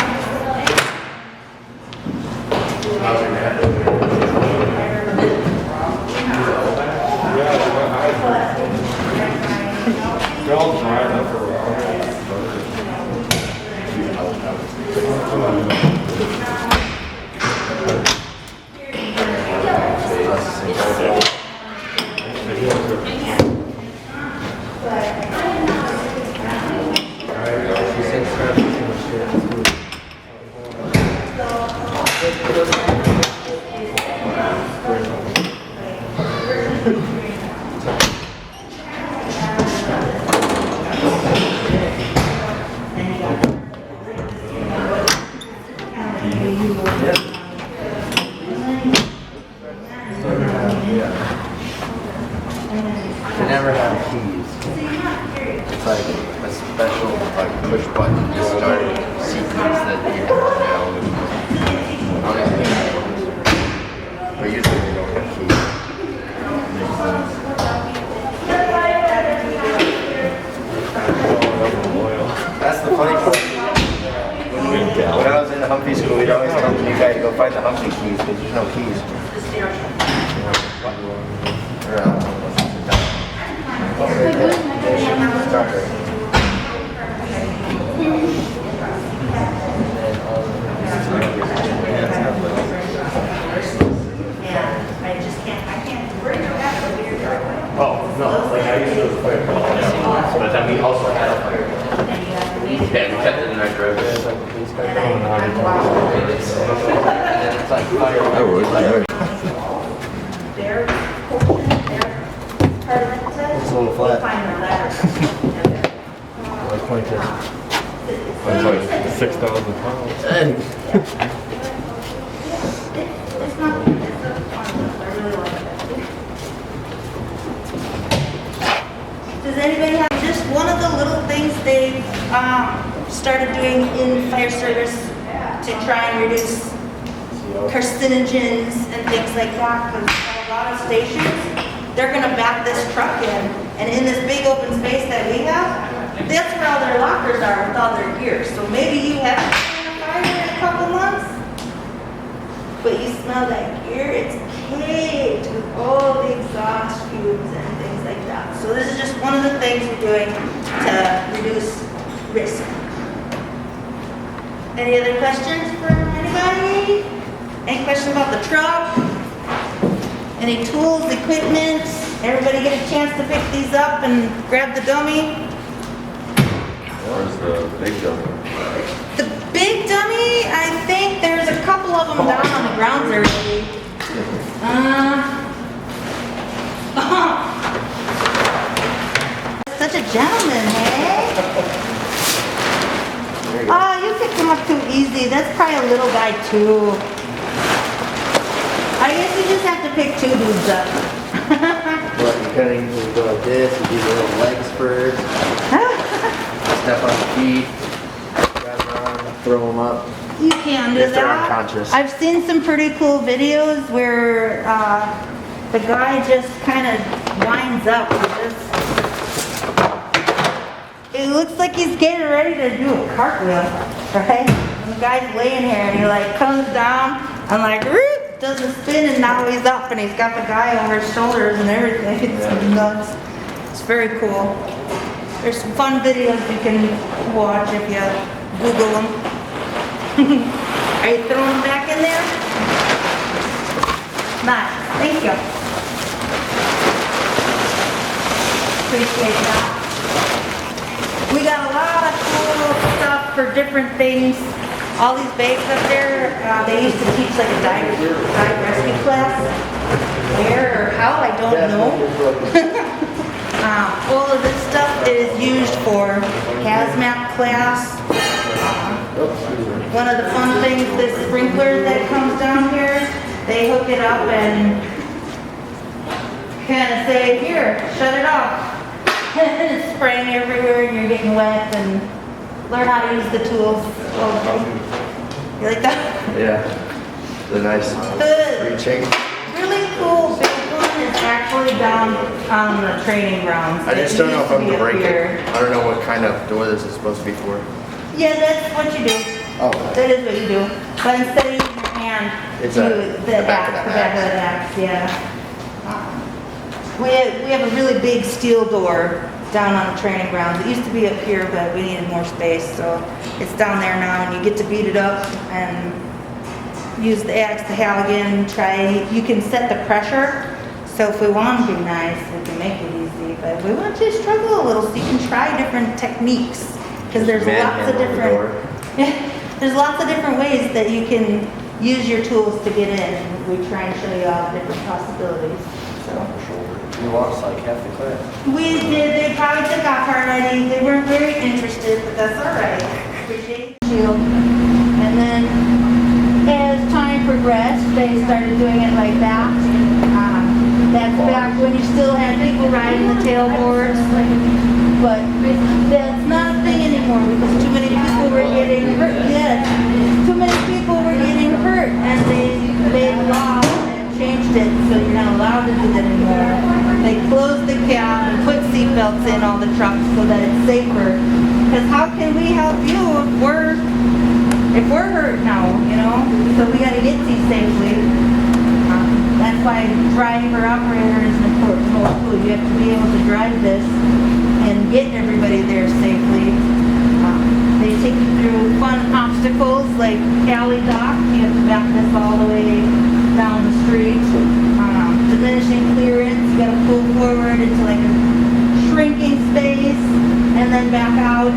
They never have keys. It's like a special push button to start sequence that you know. But usually they don't have keys. That's the funny part. When I was in the Humpty school, we'd always tell you guys to go find the Humpty keys because there's no keys. Starter. Oh, no, like I used to do a Firefighter, but then we also had a Firefighter. Yeah, we kept it in our driveway. It's like police car. And then it's like Firefighter. It's a little flat. Like 20 kids. It's like 6,000 pounds. Does anybody have just one of the little things they started doing in fire service to try and reduce carcinogens and things like that? Because at a lot of stations, they're going to back this truck in, and in this big open space that we have, that's where all their lockers are with all their gear. So maybe you haven't been in a fire in a couple months, but you smell that gear. It's caged with all the exhaust fumes and things like that. So this is just one of the things we're doing to reduce risk. Any other questions for anybody? Any questions about the truck? Any tools, equipment? Everybody get a chance to pick these up and grab the dummy? Where's the big dummy? The big dummy, I think there's a couple of them down on the grounds already. Such a gentleman, hey? Oh, you picked him up too easy. That's probably a little guy too. I guess you just have to pick 2 dudes up. But you kind of usually go like this, you do your little legs first, step on the feet, grab them on, throw them up. You can do If they're that. unconscious. I've seen some pretty cool videos where the guy just kind of winds up with this. It looks like he's getting ready to do a cartwheel, right? And the guy's laying here and he like comes down and like does a spin and now he's up and he's got the guy over his shoulders and everything. It's nuts. It's very cool. There's some fun videos you can watch if you Google them. Are you throwing them back in there? Nice. Thank you. appreciate that. We got a lot of cool stuff for different things. All these bags up there, they used to teach like a dive rescue class. Where or how, I don't know. All of this stuff is used for hazmat class. One of the fun things, this sprinkler that comes down here, they hook it up and kind of say, here, shut it off. And it's spraying everywhere and you're getting wet, and learn how to use the tools. You like that? Yeah. The nice The reaching. really cool big one is actually down on the training grounds. I just don't know if I'm gonna break it. Here. I don't know what kind of door this is supposed to be for. Yeah, that's what you do. Oh. That is what you do. But instead of using your hand, It's do the back of the the back of the axe, yeah. We have a really big steel door down on the training grounds. It used to be up here, but we needed more space, so it's down there now, and you get to beat it up and use the axe, the Halligan, you can set the pressure, so if we want to be nice, we can make it easy, but we want you to struggle a little, so you can try different techniques, because there's lots of different, there's lots of different ways that you can use your tools to get in, and we try and show you all the different possibilities, so. You lost like half the class. We did, they probably took off already, they weren't very interested, but that's all right. Appreciate you. And then, as time progressed, they started doing it like that. That's back when you still had people riding the tailboards, but that's not a thing anymore because too many people were getting hurt. Yes, too many people were getting hurt, and they made a law and changed it so you're not allowed to do that anymore. They closed the cab and put seatbelts in all the trucks so that it's safer. Because how can we help you if we're hurt now, you know? So we got to get to you safely. That's why driver operator is an important role too. You have to be able to drive this and get everybody there safely. They take you through fun obstacles like alley dock. You have to back this all the way down the street. Diminishing clearance, you gotta pull forward into like a shrinking space and then back out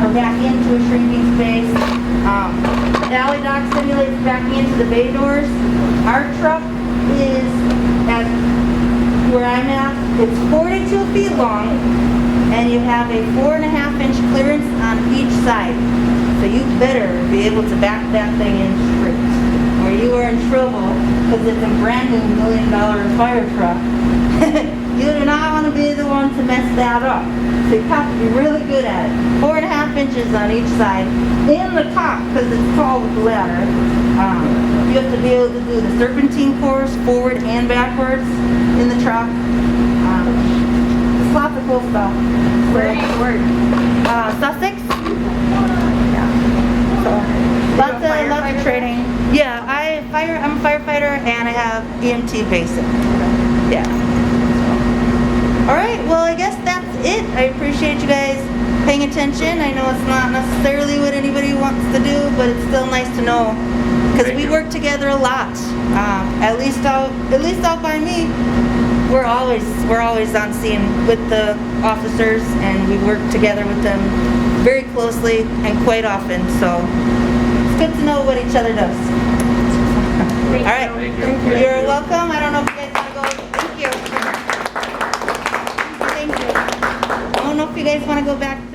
or back into a shrinking space. Alley dock simulates backing into the bay doors. Our truck is at where I'm at, it's 42 feet long and you have a 4.5-inch clearance on each side. So you better be able to back that thing in straight or you are in trouble because it's a brand new $1 million fire truck. You do not want to be the one to mess that up. So you have to be really good at it. 4.5 inches on each side. In the top, because it's tall with the ladder, you have to be able to do the serpentine course forward and backwards in the truck. It's lots of cool stuff. Where do you work? Sussex. Yeah. So, lots of training. Yeah, I'm a firefighter and I have EMT basic. Yeah. All right, well, I guess that's it. I appreciate you guys paying attention. I know it's not necessarily what anybody wants to do, but it's still nice to know because we work together a lot. At least out by me, we're always on scene with the officers, and we work together with them very closely and quite often. So it's good to know what each other does. All right, you're welcome. I don't know if you guys want to go. Thank you. Thank you. I don't know if you guys want to go back through.